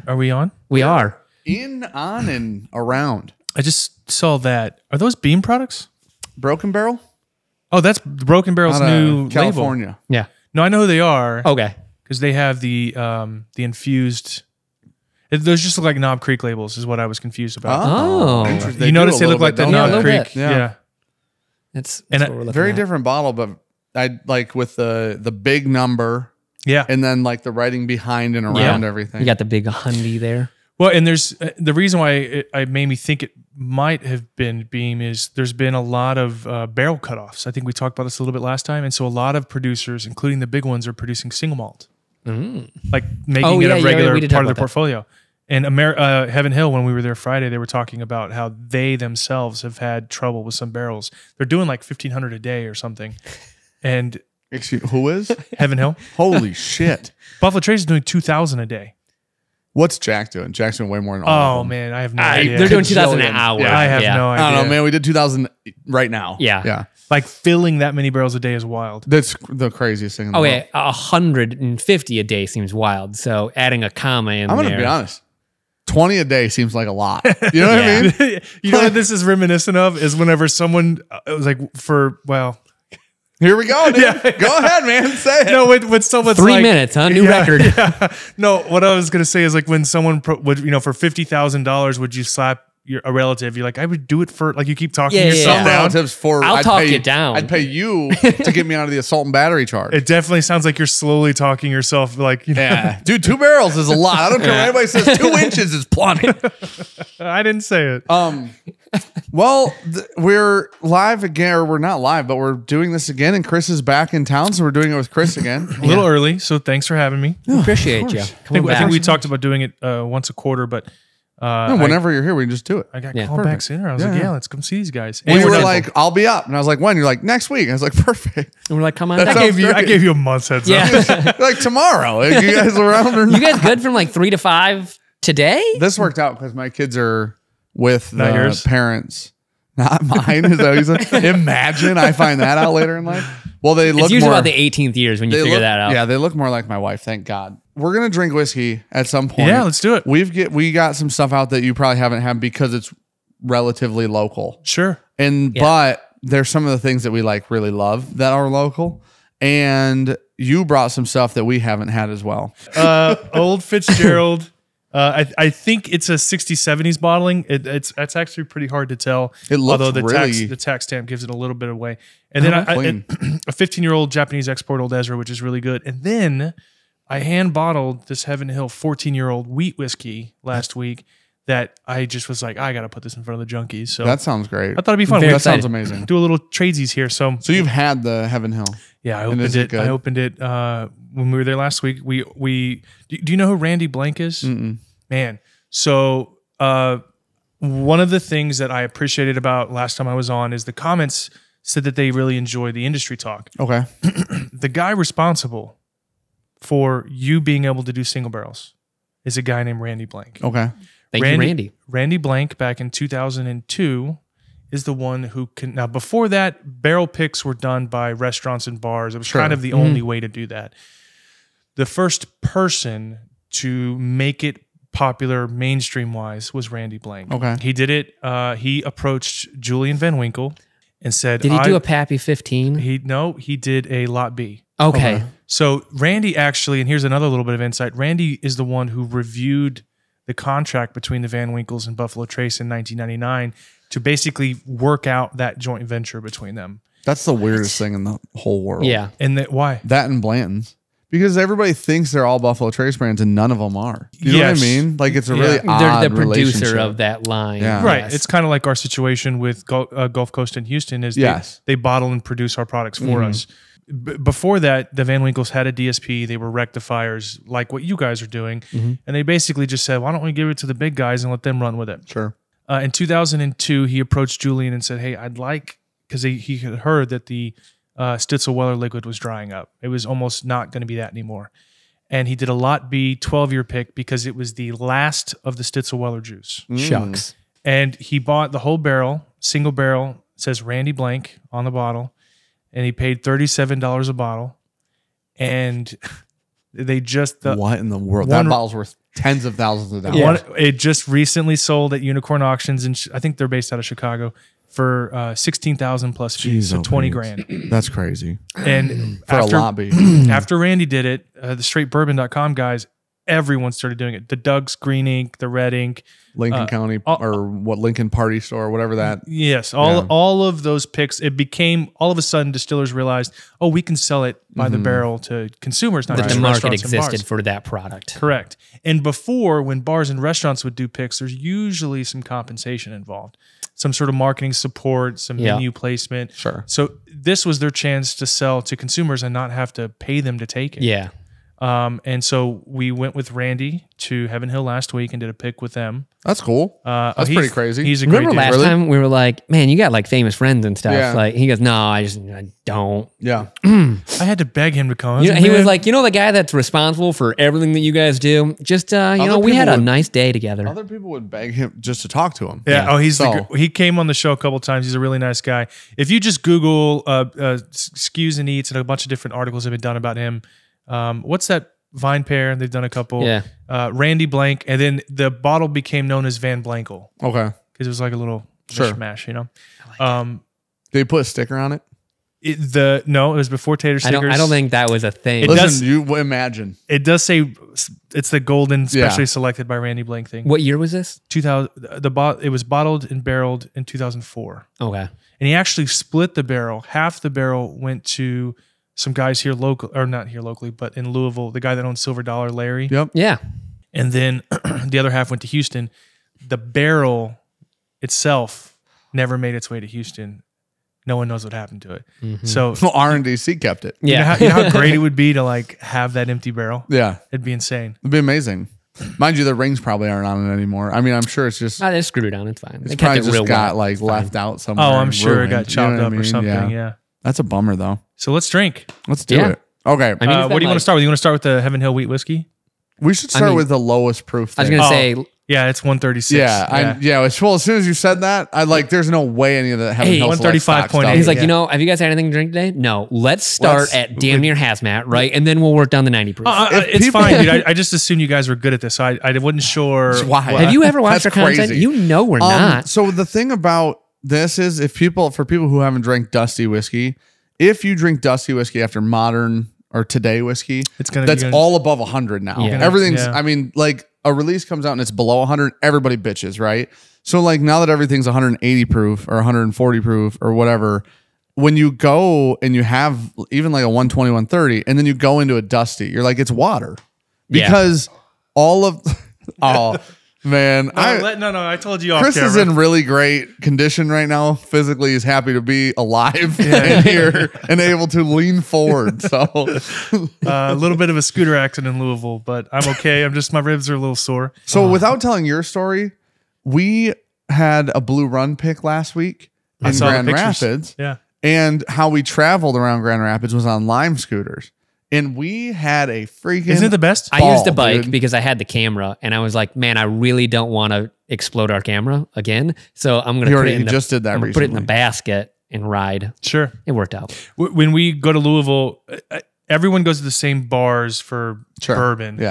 Are we on? We are. In, on, and around. I just saw that. Are those Beam products? Broken Barrel? Oh, that's Broken Barrel's Out of new California. label. Yeah. No, I know who they are. Okay. Because they have the infused. Those just look like Knob Creek labels, is what I was confused about. Oh. Interesting. You notice they do a look like the little bit, Knob don't they? Creek. Yeah. Yeah. That's And what we're looking Very at. different bottle, but I like with the big number Yeah. and then like the writing behind and around everything. You got the big Hyundai there. Well, and there's the reason why it made me think it might have been Beam is there's been a lot of barrel cutoffs. I think we talked about this a little bit last time. And so a lot of producers, including the big ones, are producing single malt. Like making it a regular we did part talk of their about that. portfolio. And Heaven Hill, when we were there Friday, they were talking about how they themselves have had trouble with some barrels. They're doing like 1,500 a day or something. And Excuse, who is? Heaven Hill, Holy shit. Buffalo Trace is doing 2,000 a day. What's Jack doing? Jack's doing way more than all of Oh them. man, I have no idea. They're doing 2,000 an Gajillion. hour. Yeah, I have no idea. I don't know, man. We did 2,000 right now. Yeah. Yeah. Like filling that many barrels a day is wild. That's the craziest thing in the world. Okay, 150 a day seems wild. So adding a comma in I'm there. going to be honest. 20 a day seems like a lot. You know what I mean? You know what this is reminiscent of is whenever someone it was like Here we go, dude. Go ahead, man. Say it. no when someone's 3 like, minutes, huh? New record. Yeah. No, what I was gonna say is like when someone would for $50,000 would you slap a relative? You're like, I would do it for like you keep talking Yeah, yourself Some down. relatives for I'll I'd talk pay- you down. I'd pay you to get me out of the assault and battery charge. It definitely sounds like you're slowly talking yourself like Yeah. Dude, 2 barrels is a lot. I don't care what anybody says 2 inches is plenty. I didn't say it. Well, we're live again, or we're not live, but we're doing this again, and Chris is back in town, so we're doing it with Chris again. A little early, so thanks for having me. Appreciate you. I think we talked about doing it once a quarter, but No, whenever you're here, we can just do it. I got Yeah. called back sooner. I was like, Yeah. yeah, let's come see these guys. And And you we're were done. like, I'll be up. And I was like, when? You're like, next week. I was like, perfect. And we're like, come on That's down. I gave you a month's heads up. Yeah. Like tomorrow. Are you guys around or You not? guys good from like 3 to 5 today? This worked out because my kids are with Not the yours? parents. Not mine. Is that what you said? Imagine I find that out later in life. Well, they look It's usually more. about the 18th years when you they figure look- that out. Yeah, they look more like my wife. Thank God. We're gonna drink whiskey at some point. Yeah, let's do it. We got some stuff out that you probably haven't had because it's relatively local. Sure. And but there's some of the things that we like really love that are local. And you brought some stuff that we haven't had as well. Old Fitzgerald. I think it's a 60s, 70s bottling. It's actually pretty hard to tell. It looks although really- the tax stamp gives it a little bit away. And then clean. a 15-year-old Japanese export Old Ezra, which is really good. And then I hand bottled this Heaven Hill 14-year-old wheat whiskey last week that I just was like, I got to put this in front of the junkies. So That sounds great. I thought it'd be fun. Very We That sounds excited. amazing. do a little tradesies here. So So you've had the Heaven Hill. yeah, I And opened is it it. good? I opened it when we were there last week. We do you know who Randy Blank is? Man, so one of the things that I appreciated about last time I was on is the comments said that they really enjoy the industry talk. Okay. The guy responsible for you being able to do single barrels is a guy named Randy Blank. Okay. Thank you, Randy. Randy Blank back in 2002 is the one who can. Now, before that, barrel picks were done by restaurants and bars. It was kind of the only way to do that. The first person to make it popular mainstream wise was Randy Blank. Okay. He did it. He approached Julian Van Winkle and said, Did he do a Pappy 15? He did a Lot B. Okay. So Randy actually, and here's another little bit of insight. Randy is the one who reviewed the contract between the Van Winkles and Buffalo Trace in 1999 to basically work out that joint venture between them. That's the weirdest thing in the whole world. Yeah. And why? That and Blanton's. Because everybody thinks they're all Buffalo Trace brands and none of them are. You know Yes. what I mean? Like it's a Yeah. really They're odd the producer relationship. of that line. Yeah. Right. Yes. It's kind of like our situation with Gulf Coast and Houston is Yes. they bottle and produce our products for us. Before that, the Van Winkles had a DSP. They were rectifiers like what you guys are doing. And they basically just said, why don't we give it to the big guys and let them run with it? Sure. In 2002, he approached Julian and said, hey, I'd like, because he had heard that the Stitzel Weller liquid was drying up. It was almost not going to be that anymore. And he did a Lot B 12-year pick because it was the last of the Stitzel Weller juice. Shucks. And he bought the whole barrel, single barrel, says Randy Blank on the bottle. And he paid $37 a bottle. And they just... What in the world? one- That bottle's worth tens of thousands of dollars. It just recently sold at Unicorn Auctions, and I think they're based out of Chicago for 16,000 plus fees, so 20 grand. That's crazy. And For after, a lobby. after Randy did it, the straightbourbon.com guys, everyone started doing it. The Doug's Green Ink, the Red Ink, Lincoln County or what Lincoln Party Store, whatever that. yes, all of those picks. It became all of a sudden distillers realized, oh, we can sell it by the barrel to consumers, not That just the market restaurants and bars. existed for that product. Correct. And before, when bars and restaurants would do picks, there's usually some compensation involved, some sort of marketing support, some menu placement. Sure. So this was their chance to sell to consumers and not have to pay them to take it. Yeah. And so we went with Randy to Heaven Hill last week and did a pick with them. That's cool. That's pretty crazy. He's a great Remember dude. last Really? time we were like, man, you got like famous friends and stuff. Yeah. Like he goes, no, I don't. Yeah. I had to beg him to come. You know, he was like, you know, the guy that's responsible for everything that you guys do. Just you know, we had a nice day together. Other people would beg him just to talk to him. yeah. Oh, So- he came on the show a couple times. He's a really nice guy. If you just Google Skews and Eats, and a bunch of different articles have been done about him. What's that Vine Pair? They've done a couple. Yeah. Randy Blank, and then the bottle became known as Van Blankel Okay. because it was like a little Sure. mishmash, you know. Did he put a sticker on it? No, it was before tater stickers. I don't think that was a thing. It Listen, does- you imagine. It does say it's the golden, specially Yeah. selected by Randy Blank thing. What year was this? 2000. It was bottled and barreled in 2004, Okay. and he actually split the barrel. Half the barrel went to some guys here local, or not here locally, but in Louisville. The guy that owns Silver Dollar, Larry, Yep. Yeah. and then the other half went to Houston. The barrel itself never made its way to Houston. No one knows what happened to it. So Well, R&DC kept it. Yeah. you know how great it would be to like have that empty barrel. Yeah. It'd be insane. It'd be amazing. Mind you, the rings probably aren't on it anymore. I mean, I'm sure it's just They screwed it on. It's fine. it's They kept probably it just real got well. like It's fine. left out somewhere. Oh, I'm and sure it ruined. got You know chopped what I up or mean? something. Yeah. That's a bummer though. So let's drink. Let's do Yeah. it. Okay. I mean, What do you want to start with? You want to start with the Heaven Hill Wheat Whiskey? we should start mean, with the lowest proof I was thing. going to say, Yeah, it's 136. Yeah. Well, as soon as you said that, I like, there's no way any of the Heaven Hey, Hill Select stock 135.8. stuff- he's like, Yeah. you know, have you guys had anything to drink today? No. Let's start at damn near hazmat, right? And then we'll work down the 90 proof. It's people- fine, dude. I just assumed you guys were good at this. So I wasn't sure. Why? have you ever watched our That's content? crazy. You know we're not. So the thing about this is, for people who haven't drank Dusty whiskey, if you drink Dusty whiskey after modern or today whiskey, that's all above 100 now. Yeah. Everything's, Yeah. I mean, like a release comes out and it's below 100, everybody bitches, right? So like now that everything's 180 proof or 140 proof or whatever, when you go and you have even like a 120, 130, and then you go into a Dusty, you're like, it's water. Yeah. Because all of, oh man, No, I told you off Chris is camera. in really great condition right now. Physically, he's happy to be alive and here and able to lean forward. So, A little bit of a scooter accident in Louisville, but I'm okay. My ribs are a little sore. without telling your story, we had a Blue Run pick last week I in saw the Grand pictures. Rapids, Yeah. and how we traveled around Grand Rapids was on Lime scooters, and we had a freaking. Isn't it the best? I used the ball, bike dude. because I had the camera and I was like, man, I really don't want to explode our camera again. So I'm going to put it in just did that I'm gonna put it in the recently. basket and ride. Sure. It worked out. When we go to Louisville, everyone goes to the same bars for Sure. bourbon, Yeah.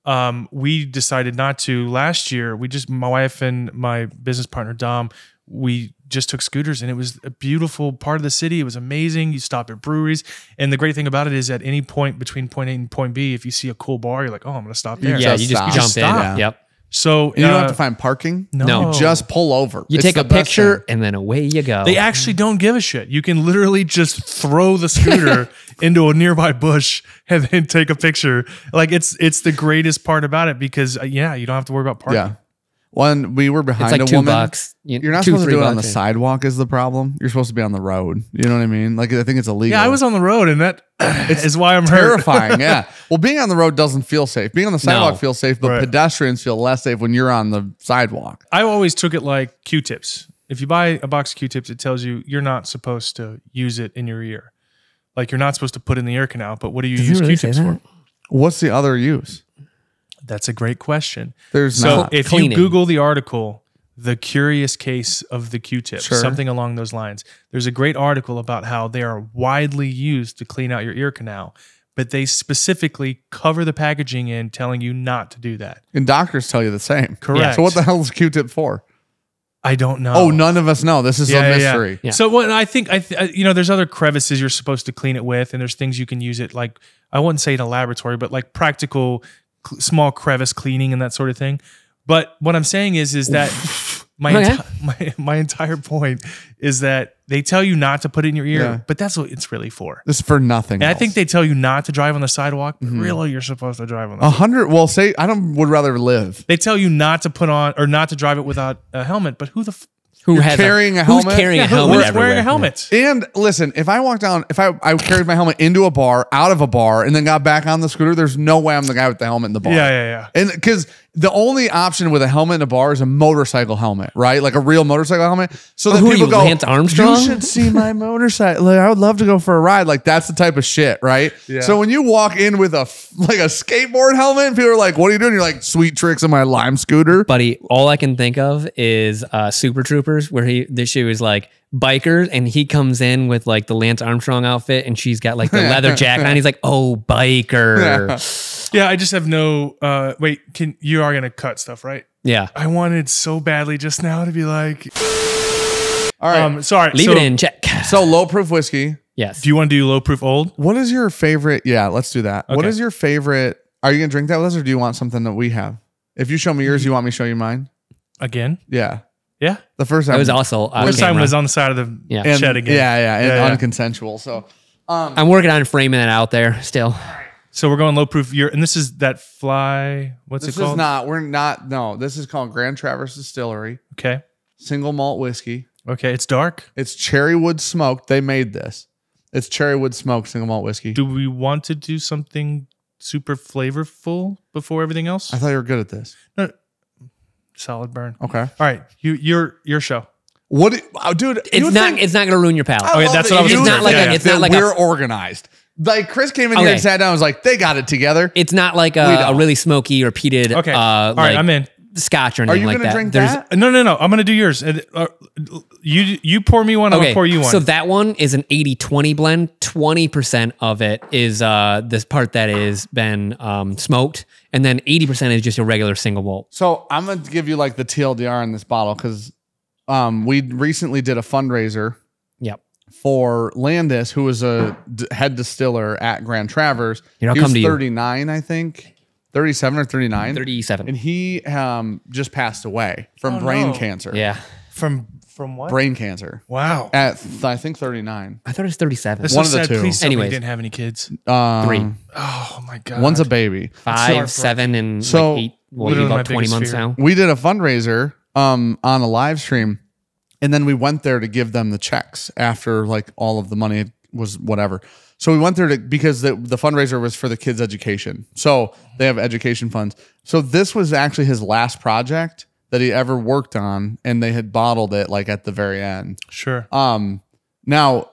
but we decided not to. Last year, my wife and my business partner Dom, we just took scooters, and it was a beautiful part of the city. It was amazing. You stop at breweries, and the great thing about it is, at any point between point A and point B, if you see a cool bar, you're like, "Oh, I'm going to stop there." Yeah, just you just stop. jump Just in. stop. Yep. So You don't have to find parking. No. You just pull over. You It's take the a best picture thing. and then away you go. They actually don't give a shit. You can literally just throw the scooter into a nearby bush and then take a picture. Like it's the greatest part about it because you don't have to worry about parking. Yeah. When we were it's behind like a $2. woman, you're not supposed to do it on the $2-3. sidewalk is the problem. You're supposed to be on the road. You know what I mean? Like, I think it's illegal. Yeah, I was on the road, and that is why I'm hurt. terrifying. Yeah. Well, being on the road doesn't feel safe. Being on the sidewalk No. feels safe, but Right. pedestrians feel less safe when you're on the sidewalk. I always took it like Q-tips. If you buy a box of Q-tips, it tells you you're not supposed to use it in your ear. Like you're not supposed to put it in the ear canal. But what do you Does it use really Q-tips say for? that? What's the other use? That's a great question. There's So not. if Cleaning. you Google the article, "The Curious Case of the Q-Tip," Sure. something along those lines, there's a great article about how they are widely used to clean out your ear canal. but they specifically cover the packaging in telling you not to do that. And doctors tell you the same. Correct. So what the hell is Q-tip for? I don't know. Oh, none of us know. This is a mystery. Yeah. So what I think, there's other crevices you're supposed to clean it with, and there's things you can use it like, I wouldn't say in a laboratory, but like practical small crevice cleaning and that sort of thing. But what I'm saying is that my entire point is that they tell you not to put it in your ear, but that's what it's really for. This is for nothing. And I think they tell you not to drive on the sidewalk, but really you're supposed to drive on the 100. Well, say would rather live. They tell you not to put on or not to drive it without a helmet, but who You're carrying a helmet? Who's carrying a who's helmet everywhere? wearing a helmet? And listen, if I walk down, if I carried my helmet into a bar, out of a bar, and then got back on the scooter, there's no way I'm the guy with the helmet in the bar. Yeah. And because the only option with a helmet in a bar is a motorcycle helmet, right? Like a real motorcycle helmet. So that Who are people you, go, Lance Armstrong? you should see my motorcycle. Like, I would love to go for a ride. Like that's the type of shit, right? Yeah. So when you walk in with a skateboard helmet, and people are like, "What are you doing?" You're like, "Sweet tricks on my Lime scooter." Buddy, all I can think of is Super Troopers, where she was like bikers, and he comes in with like the Lance Armstrong outfit, and she's got like the leather jacket on. He's like, "Oh, biker." Yeah, I just have no. Wait, you are gonna cut stuff, right? Yeah. I wanted so badly just now to be like, All right. sorry. Leave it in, check. So low proof whiskey. Yes. Do you want to do low proof old? What is your favorite? Yeah, let's do that. What Okay. is your favorite? Are you gonna drink that with us, or do you want something that we have? If you show me yours, you want me to show you mine? Again? Yeah. Yeah. The first time It was also First time was on the side of the Yeah. shed again. and unconsensual. So I'm working on framing it out there still. So we're going low proof. And this is that fly. What's this it called? is not. We're not. No, this is called Grand Traverse Distillery Okay. single malt whiskey. Okay. It's dark. It's cherry wood smoked. They made this. It's cherry wood smoked single malt whiskey. Do we want to do something super flavorful before everything else? I thought you were good at this. No. Solid burn. Okay. All right. Your show. What, dude? It's not going to ruin your palate. Okay, that's what I was It's not like yeah, it's not like we're organized. Like Chris came in here Okay. and sat down and was like, they got it together. It's not like a really smoky or peated. Okay. All right. like I'm in. Scotch or Are anything you like gonna that. drink There's that? No. I'm gonna do yours. You pour me one. I'm gonna pour you one. So that one is an 80-20 blend. 20% of it is this part that is been smoked, and then 80% is just a regular single malt. So I'm going to give you like the TLDR on this bottle because we recently did a fundraiser Yep. for Landis, who was a head distiller at Grand Traverse. Here, I'll He come was to you. 39, I think. 37 or 39. 37. And he just passed away from brain no. cancer. Yeah. from what? Brain cancer Wow. at, I think, 39. I thought it was 37. That's one so of the sad. two. Please tell me you Anyways. didn't have any kids. 3. Oh my god. One's a baby. 5, 7, and So, like 8. Well, literally about my 20 biggest months fear. now. We did a fundraiser on a live stream, and then we went there to give them the checks after like all of the money was whatever. So we went there because the fundraiser was for the kids' education. So they have education funds. So this was actually his last project that he ever worked on, and they had bottled it like at the very end. Sure. Now,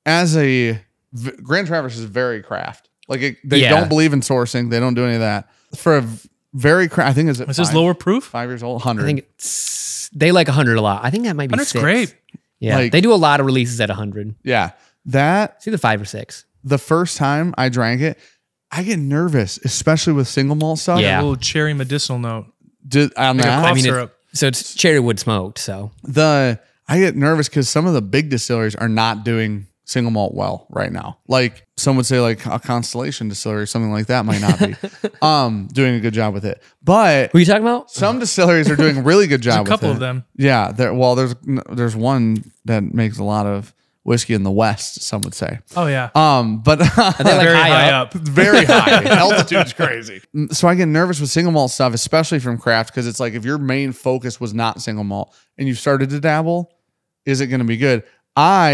as Grand Traverse is very craft. Like they Yeah. don't believe in sourcing. They don't do any of that. For a very craft, I think is it This is 5 lower proof. 5 years old, 100. I think they like 100 a lot. I think that might be 100's 6. great. Yeah. Like- they do a lot of releases at 100. Yeah. That It's either 5 or 6. the first time I drank it, I get nervous, especially with single malt stuff. Yeah. A little cherry medicinal note. On Like a that, cough I mean, syrup. so it's cherry wood smoked. So I get nervous because some of the big distilleries are not doing single malt well right now. Like some would say, like a Constellation distillery or something like that might not be doing a good job with it. But who are you talking about? some distilleries are doing a really good job. There's a couple with of it. them. Yeah. There's one that makes a lot of whiskey in the West. Some would say. Oh yeah. But Are they like Very high up? very high. Altitude's crazy. So I get nervous with single malt stuff, especially from craft, because it's like if your main focus was not single malt and you started to dabble, is it going to be good?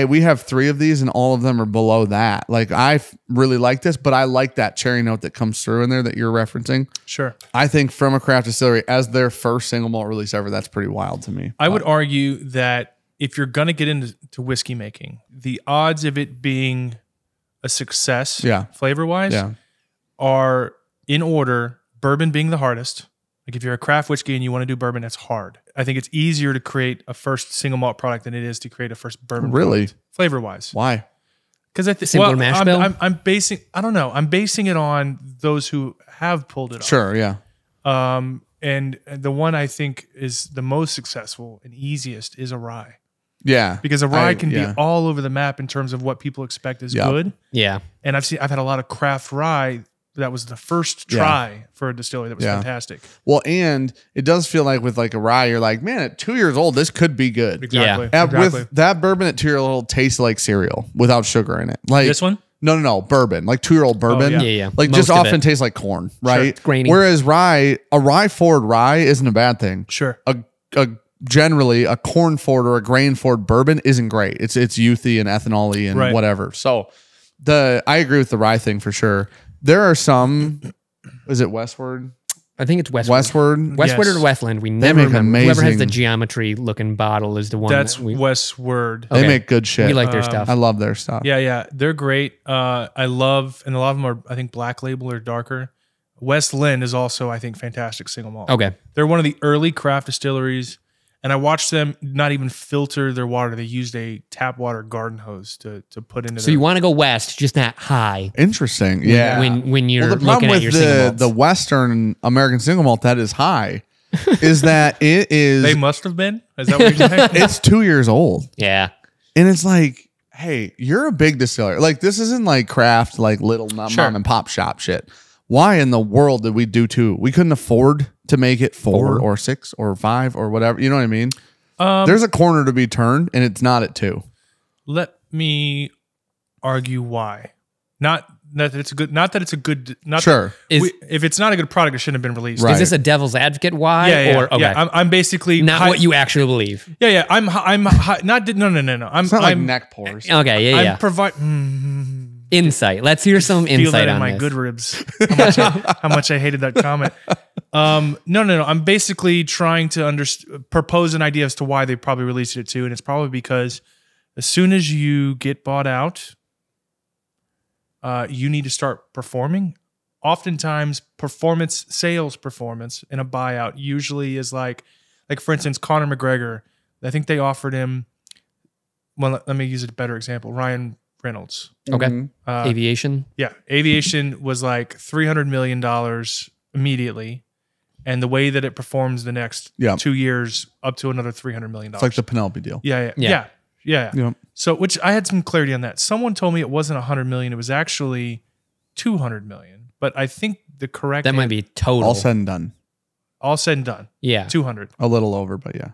We have 3 of these and all of them are below that. Like I really like this, but I like that cherry note that comes through in there that you're referencing. Sure. I think from a craft distillery as their first single malt release ever, that's pretty wild to me. I would argue that if you're going to get into whiskey making, the odds of it being a success, Yeah. flavor wise, Yeah. are in order. Bourbon being the hardest. Like if you're a craft whiskey and you want to do bourbon, that's hard. I think it's easier to create a first single malt product than it is to create a first bourbon. Really? Flavor wise, Why? Because Simpler mash bill? I'm basing. I don't know. I'm basing it on those who have pulled it off. Sure, yeah. And the one I think is the most successful and easiest is a rye. Yeah. Because a rye can be all over the map in terms of what people expect is good. Yeah. And I've had a lot of craft rye that was the first try for a distillery that was fantastic. Well, and it does feel like with like a rye, you're like, man, at 2 years old, this could be good. Exactly. With that bourbon at 2 years old tastes like cereal without sugar in it. Like This one? No, bourbon. Like 2-year-old bourbon. Yeah. Like Most just of often it. tastes like corn, right? Grainy. Whereas a rye forward rye isn't a bad thing. Sure. Generally a corn forward or a grain forward bourbon isn't great. It's youthy and ethanol-y and whatever. So I agree with the rye thing for sure. There are some, is it Westward? I think it's Westward. Westward? Or Westland. We never make remember. Whoever has the amazing- geometry looking bottle is the one. That's that we, Westward. They Okay. make good shit. we like their stuff. I love their stuff. Yeah. They're great. I love, and a lot of them are, I think, black label or darker. West Lynn is also, I think, fantastic single malt. Okay. They're one of the early craft distilleries, and I watched them not even filter their water. They used a tap water garden hose to put into So you want to go west, just not high. Interesting. Yeah. When you're the problem looking at with your single malts. the Western American single malt that is high is that it is They must have been? Is that what you're saying? it's 2 years old. Yeah. And it's like, hey, you're a big distiller. Like this isn't like craft, like little mom and pop shop shit. Why in the world did we do 2? We couldn't afford to make it 4 or 6 or 5 or whatever. You know what I mean? There's a corner to be turned, and it's not at 2. Let me argue why. Not that it's a good. Not that it's a good. Not Sure. if it's not a good product, it shouldn't have been released. Right. Is this a devil's advocate why? Yeah. Or, okay. Yeah. I'm basically Not what you actually believe. Yeah. I'm not. No. I'm. It's not like I'm, neck pores. Okay. Yeah. I'm provide. Insight. Let's hear some Feel insight that in on my this. good ribs. How much I hated that comment. No. I'm basically trying to propose an idea as to why they probably released it too, and it's probably because as soon as you get bought out, you need to start performing. Oftentimes, sales performance in a buyout usually is like for instance, Conor McGregor. I think they offered him. Well, let me use a better example. Ryan Reynolds. Okay. Aviation. Yeah, Aviation was like $300 million immediately, and the way that it performs the next 2 years, up to another $300 million. It's like the Penelope deal. Yeah. Yep. So, which I had some clarity on that. Someone told me it wasn't $100 million; it was actually $200 million. But I think the correct That might be total. All said and done. all said and done. Yeah. 200. A little over, but yeah.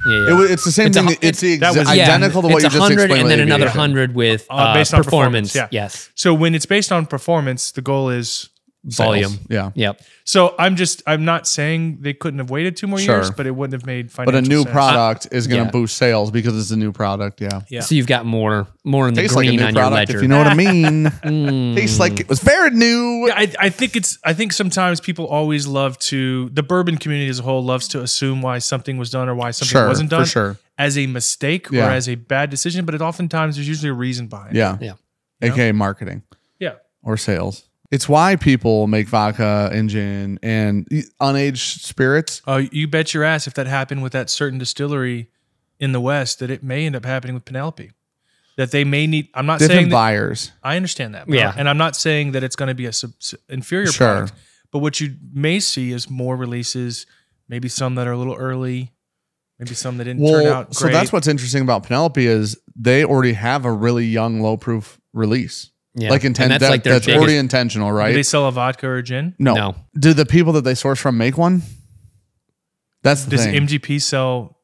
Yeah. It's the same thing. It's was- identical to what it's you just 100 explained. and then with another aviation. 100 with based on performance. performance, yeah. Yes. So when it's based on performance, the goal is Volume. sales. Yeah. Yep. So I'm not saying they couldn't have waited 2 more Sure. years, but it wouldn't have made But financial a new sense. product is going to yeah. boost sales because it's a new product. Yeah. Yeah. So you've got more in the Tastes like a green new on your product, ledger. if you know what I mean. Tastes like it was very new. Yeah, I think sometimes people always love to, the bourbon community as a whole loves to assume why something was done or why something wasn't done for sure. as a mistake Yeah. or as a bad decision, but oftentimes there's usually a reason behind it. Yeah. Yeah. AKA marketing Yeah. or sales. It's why people make vodka and gin and unaged spirits. Oh, you bet your ass if that happened with that certain distillery in the West, that it may end up happening with Penelope. That they may need, I'm not saying Different that, buyers. I understand that. Yeah. And I'm not saying that it's going to be a inferior Sure. product, but what you may see is more releases, maybe some that are a little early, maybe some that didn't turn out great. So that's what's interesting about Penelope is they already have a really young, low proof release. Yeah. Like And that's like their that's biggest- already intentional, Do right? they sell a vodka or a gin? No. Do the people that they source from make one? That's the Does thing. MGP sell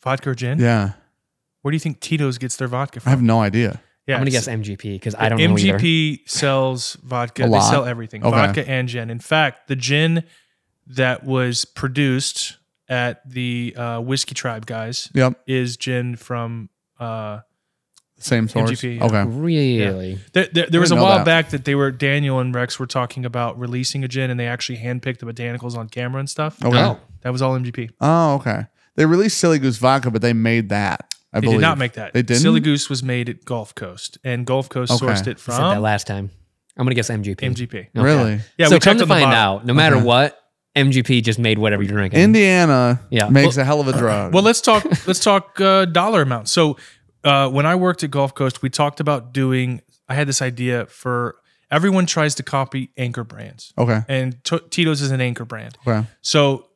vodka or gin? Yeah. Where do you think Tito's gets their vodka I from? have no idea. Yeah, I'm going to guess MGP because I don't know either. MGP sells vodka. A They lot? sell everything, Okay. vodka and gin. In fact, the gin that was produced at the Whiskey Tribe guys Yep. is gin from Same source. MGP, yeah. Okay. Really? There was a know while that. back that Daniel and Rex were talking about releasing a gin, and they actually handpicked the botanicals on camera and stuff. Okay. Oh. That was all MGP. Oh, okay. They released Silly Goose vodka, but they made that. I They believe did not make that. They didn't. Silly Goose was made at Gulf Coast, and Gulf Coast Okay. sourced it I said that from last time. I'm going to guess MGP. MGP. Okay. Really? Yeah, so we come checked to on the find bottle. out, no matter Okay. what, MGP just made whatever you're drinking. Indiana Yeah. makes a hell of a drug. Well, let's talk dollar amount. So when I worked at Gulf Coast, we talked about doing I had this idea for everyone tries to copy anchor brands. Okay. And Tito's is an anchor brand. Okay. So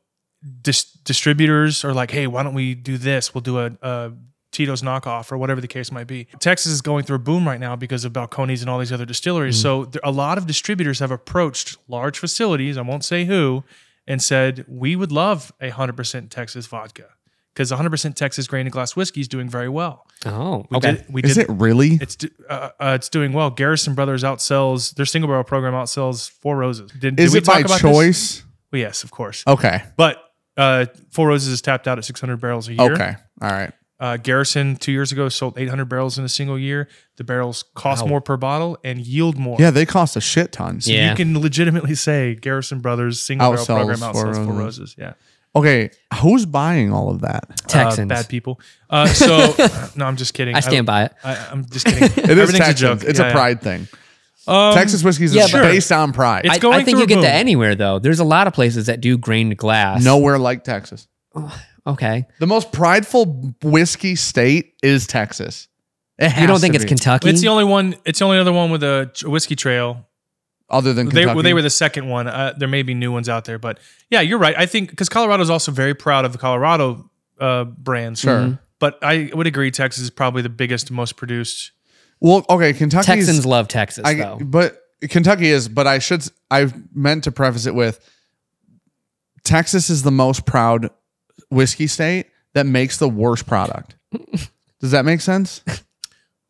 distributors are like, hey, why don't we do this? We'll do a Tito's knockoff or whatever the case might be. Texas is going through a boom right now because of Balcones and all these other distilleries. So a lot of distributors have approached large facilities, I won't say who, and said, we would love 100% Texas vodka because 100% Texas grain and glass whiskey is doing very well. Oh, okay. Is it really? It's doing well. Garrison Brothers outsells, their single barrel program outsells Four Roses. Did Is we it by talk about choice? this? Well, yes, of course. Okay. But Four Roses is tapped out at 600 barrels a year. Okay. All right. Garrison 2 years ago sold 800 barrels in a single year. The barrels cost more per bottle and yield more. Yeah, they cost a shit ton. So you can legitimately say Garrison Brothers single barrel Outsells program outsells Four Four Roses. Roses. Yeah. Okay, who's buying all of that? Texans. Bad people. So no, I'm just kidding. I stand by it. I'm just kidding. It is Everything's Texans. a joke. It's Yeah, a yeah. pride thing. Texas whiskey is yeah, but- based on pride. It's I going think through you a get boom. to anywhere though. There's a lot of places that do grain to glass. Nowhere like Texas. Okay. The most prideful whiskey state is Texas. It has You don't think to it's be. Kentucky? It's the only one. It's the only other one with a whiskey trail. Other than Kentucky? They were the second one. There may be new ones out there, but yeah, you're right. I think because Colorado is also very proud of the Colorado brands. Sure. But I would agree Texas is probably the biggest, most produced. Well, okay, Kentucky. Texans love Texas though. But Kentucky is. But I meant to preface it with Texas is the most proud whiskey state that makes the worst product. Does that make sense?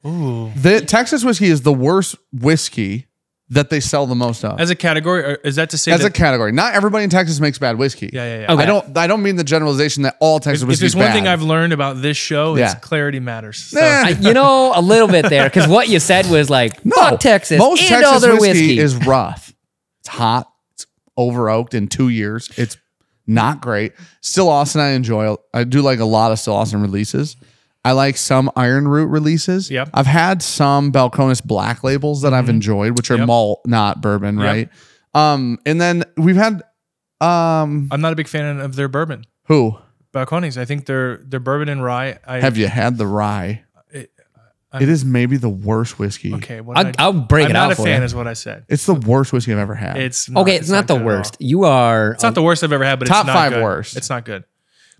Ooh. The Texas whiskey is the worst whiskey that they sell the most of As a category, or is that to say as that, a category. Not everybody in Texas makes bad whiskey. Yeah. Okay. I don't mean the generalization that all Texas If whiskey there's is one bad. thing I've learned about this show, Yeah. it's clarity matters. So, A little bit there because what you said was like, No, fuck Texas most and Texas all their whiskey whiskey. is rough. It's hot. It's over oaked in 2 years. It's not great. Still Austin, I enjoy. I do like a lot of Still Austin releases. I like some Iron Root releases. Yep. I've had some Balcones black labels that I've enjoyed, which are Yep. malt, not bourbon, Yep. right? And then we've had I'm not a big fan of their bourbon. who? Balcones. I think their bourbon and rye. Have you had the rye? It is maybe the worst whiskey. Okay, what did I'll break I'm it not out a for fan, you. is what I said. It's the worst whiskey I've ever had. It's It's not the good at all. worst. You are It's not the worst I've ever had, but Top it's not five good. worst. It's not good.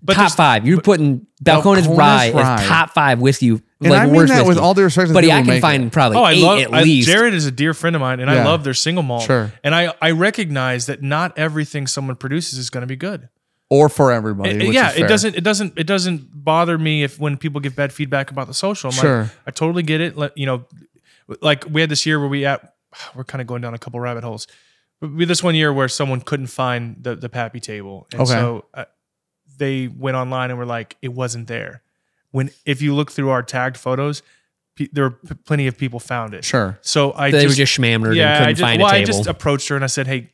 But top there's- five. You're putting Balcones Balcones Rye Rye. as top five whiskey. And like I mean worst that with whiskey. all due respect to the But people I who can make find it. probably Oh, I eight love at least. Jared is a dear friend of mine, and Yeah. I love their single malt. Sure. And I recognize that not everything someone produces is going to be good. Or for everybody. Which Yeah, is fair. it doesn't bother me if when people give bad feedback about the social. I'm Sure. like, I totally get it. Like we had this year where we're kind of going down a couple rabbit holes. But we had this one year where someone couldn't find the Pappy table, and Okay. so they went online and were like, it wasn't there. If you look through our tagged photos, there were plenty of people found it. Sure. So They were just schmammered and couldn't find a I table. just approached her and I said, hey,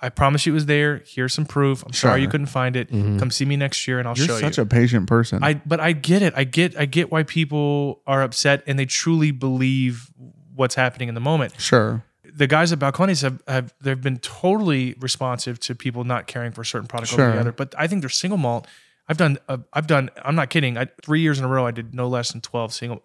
I promise you it was there. Here's some proof. I'm sorry you Sure. couldn't find it. Come see me next year and I'll You're show such you. a patient person. But I get it. I get why people are upset and they truly believe what's happening in the moment. Sure. The guys at Balcones they've been totally responsive to people not caring for a certain product over Sure. the other. But I think their single malt. I've done. I'm not kidding. 3 years in a row, I did no less than 12 single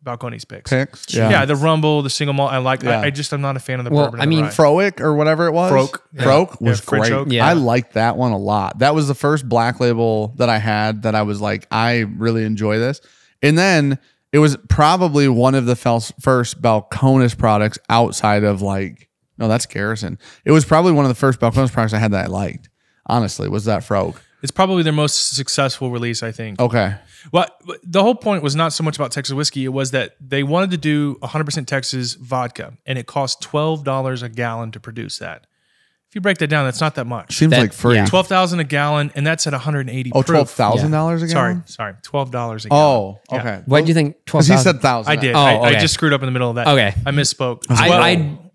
Balcones picks. Picks. Yeah. The Rumble, the single malt. I like. Yeah. I'm not a fan of the Well, bourbon. I and the mean, rye. Froick or whatever it was. Froke. Yeah. Froke was Yeah, French great. oak. Yeah. I liked that one a lot. That was the first black label that I had that I was like, I really enjoy this. And then it was probably one of the first Balcones products outside of no, that's Garrison. It was probably one of the first Balcones products I had that I liked. Honestly, was that Froke. It's probably their most successful release, I think. Okay. Well, the whole point was not so much about Texas whiskey. It was that they wanted to do 100% Texas vodka, and it cost $12 a gallon to produce that. If you break that down, that's not that much. Seems That- like free. yeah. $12,000 a gallon, and that's at 180 Oh, proof. $12,000 a gallon? Sorry, $12 a gallon. Oh, Yeah. okay. Why do you think 12? Because he said 1,000. I did. Oh, I okay. just screwed up in the middle of that. Okay. I misspoke.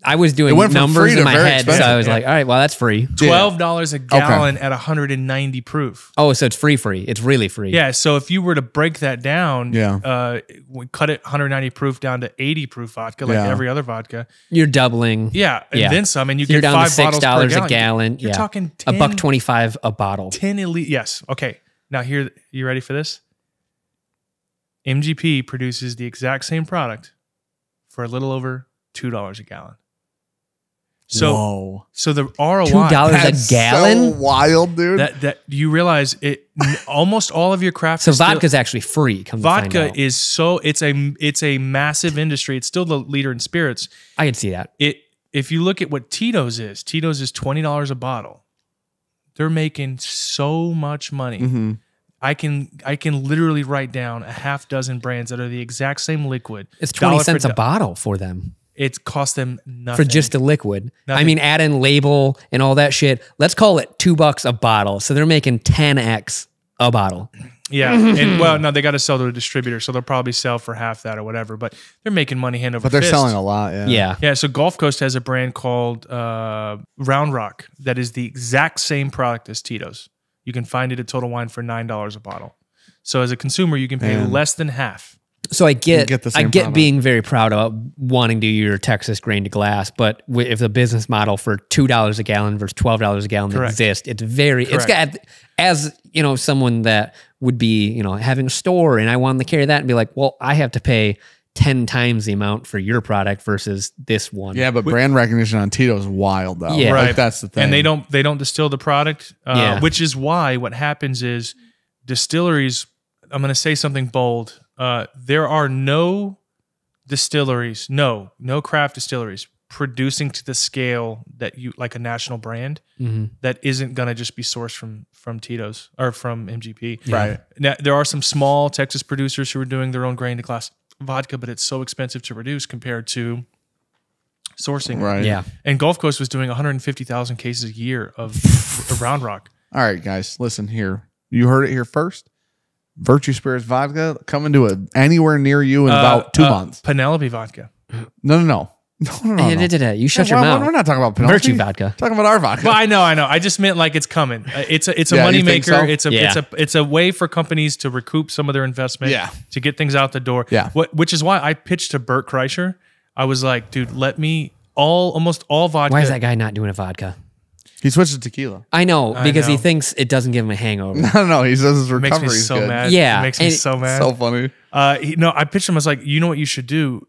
I was doing It went from numbers free in to my very head, so expensive. I was like, all right, well, that's free. $12 a gallon at 190 proof. Oh, so it's free. It's really free. Yeah, so if you were to break that down, Yeah. we cut it 190 proof down to 80 proof vodka, like Yeah. every other vodka. You're doubling. Yeah, and Yeah. then some, and you You're get down to 5 bottles per $6 gallon. a gallon. You're yeah. talking 10, $1.25 a bottle. 10 elite. Yes. Okay. Now here, you ready for this? MGP produces the exact same product for a little over $2 a gallon. So, Whoa. so the ROI $2 a gallon. So wild, dude. that you realize it almost all of your craft. So is still- vodka's actually free. Come to find vodka out. is so it's a massive industry. It's still the leader in spirits. I could see that. If you look at what Tito's is $20 a bottle. They're making so much money. Mm-hmm. I can literally write down a half dozen brands that are the exact same liquid. It's 20 dollar for cents a do- bottle for them. It costs them nothing For just a liquid. Nothing. I mean, add in label and all that shit. Let's call it $2 a bottle. So they're making 10x a bottle. yeah. And well, no, they got to sell to a distributor, so they'll probably sell for half that or whatever. But they're making money hand over But they're fist. selling a lot. Yeah. Yeah. Yeah, so Gulf Coast has a brand called Round Rock that is the exact same product as Tito's. You can find it at Total Wine for $9 a bottle. So as a consumer, you can pay Man. less than half. So I get, get the I same get product. being very proud of wanting to do your Texas grain to glass, but if the business model for $2 a gallon versus $12 a gallon Correct. exists, it's very, it's got, as you know, someone that would be, you know, having a store and I wanted to carry that and be like, well, I have to pay 10 times the amount for your product versus this one. Yeah, but brand recognition on Tito's is wild though. Yeah. Like, Right. that's the thing. And they don't distill the product, Yeah. which is why what happens is distilleries, I'm going to say something bold. There are no distilleries, no craft distilleries producing to the scale that you like a national brand that isn't going to just be sourced from Tito's or from MGP. Right. Now, there are some small Texas producers who are doing their own grain to glass vodka, but it's so expensive to produce compared to sourcing. Right. Yeah. And Gulf Coast was doing 150,000 cases a year of Round Rock. All right, guys, listen here. You heard it here first. Virtue Spirits vodka coming to anywhere near you in about 2 months. Penelope vodka. No. You shut your We're mouth. not talking about Penelope. Virtue vodka. Talking about our vodka. Well, I know. I just meant like it's coming. It's a Yeah, money you think maker. so? It's a way for companies to recoup some of their investment. Yeah. To get things out the door. Yeah. Which is why I pitched to Bert Kreischer. I was like, dude, let me almost all vodka. Why is that guy not doing a vodka? He switched to tequila. I know, because he know. thinks it doesn't give him a hangover. No, he says his It makes recovery me is so good. mad. Yeah, It makes me and- so mad. So funny. I pitched him. I was like, you know what you should do?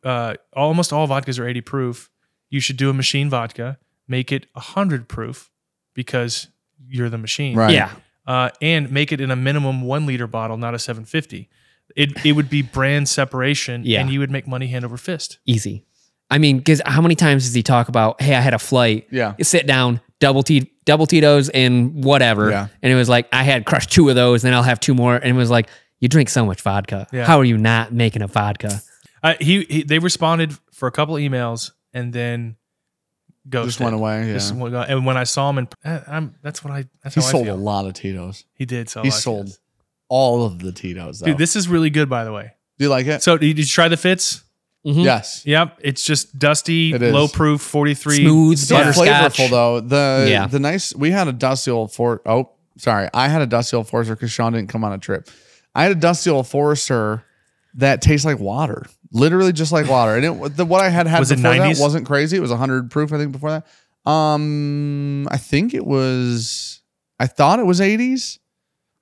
Almost all vodkas are 80 proof. You should do a machine vodka, make it 100 proof because you're the machine. Right. Yeah. And make it in a minimum 1 liter bottle, not a 750. It would be brand separation, Yeah. and you would make money hand over fist. Easy. I mean, because how many times does he talk about, hey, I had a flight. Yeah. You sit down, double Tito's and whatever. Yeah. And it was like, I had crushed 2 of those, then I'll have 2 more. And it was like, you drink so much vodka. Yeah. How are you not making a vodka? They responded for a couple of emails and then ghosted. Just went away. Yeah. Just went- and when I saw him, that's He how I sold a feel. lot of Tito's. He did sell. He a lot of sold Tito's. all of the Tito's though. Dude, this is really good, by the way. Do you like it? So did you try the Fitz? Yes. Yep, it's just dusty, It is. low proof, 43. Smooth, Still butterscotch. flavorful though. Yeah. The nice we had a dusty old I had a dusty old Forester because Sean didn't come on a trip. I had a dusty old Forester that tastes like water, literally just like water. And what I had Was it before that 90s? wasn't crazy. It was 100 proof, I think. Before that, I think it was. I thought it was 80s,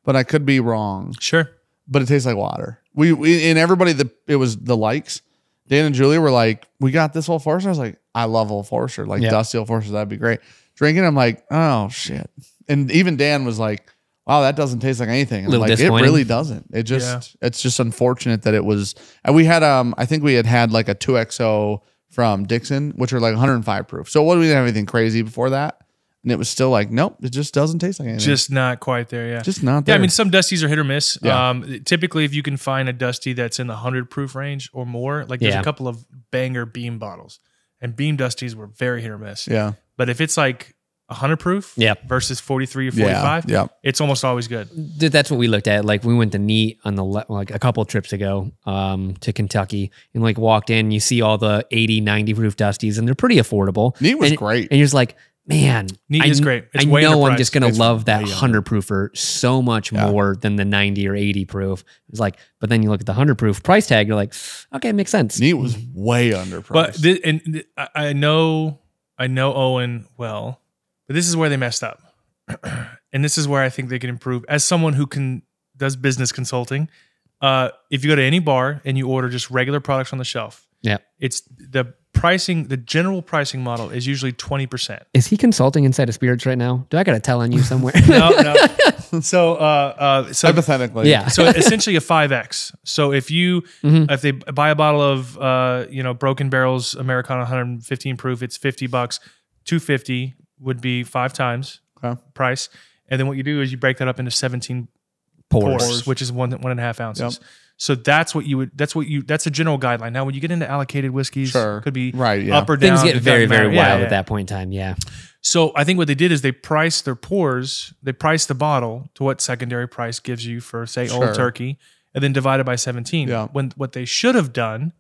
but I could be wrong. Sure. But it tastes like water. We and everybody it was the likes. Dan and Julia were like, we got this Old Forester. I was like, I love Old Forester. Like Yeah. dusty Old Forester, that'd be great. Drinking, I'm like, oh shit. And even Dan was like, wow, that doesn't taste like anything. And I'm Little like, it disappointing. really doesn't. It just it's just unfortunate that it was. And we had I think we had like a 2XO from Dixon, which are like 105 proof. So we didn't have anything crazy before that. And it was still like, nope, it just doesn't taste like anything. Just not quite there, yeah. Just not Yeah, there. I mean, some Dusties are hit or miss. Yeah. Typically, if you can find a Dusty that's in the 100 proof range or more, like there's Yeah. a couple of banger Beam bottles. And Beam Dusties were very hit or miss. yeah. But if it's like 100 proof Yep. versus 43 or Yeah. 45, Yeah. it's almost always good. Dude, that's what we looked at. Like we went to Neat on the like a couple trips ago to Kentucky and like walked in, you see all the 80, 90 proof Dusties and they're pretty affordable. Neat was And- great. And you're just like, man, Neat is great. It's I way know I'm underpriced. just going to It's love that way 100 proofer so much Yeah. more than the 90 or 80 proof. It's like, but then you look at the 100 proof price tag, you're like, okay, it makes sense. Neat was way underpriced. But I know Owen well, but this is where they messed up. And this is where I think they can improve. As someone who does business consulting, if you go to any bar and you order just regular products on the shelf, Yeah. It's the pricing. The general pricing model is usually 20%. Is he consulting inside of Spirits right now? Do I got to tell on you somewhere? No. So Hypothetically. Yeah. so essentially a 5x. So if if they buy a bottle of Broken Barrels Americana 115 proof, it's $50. 250 would be 5 times price. And then what you do is you break that up into 17 pours, which is 1.5 ounces. Yep. So that's a general guideline. Now, when you get into allocated whiskeys, could be up or down. Things get very, very wild at that point in time. Yeah. So I think what they did is they priced their pours, they priced the bottle to what secondary price gives you for, say, Old Turkey, and then divided by 17. Yeah. When what they should have done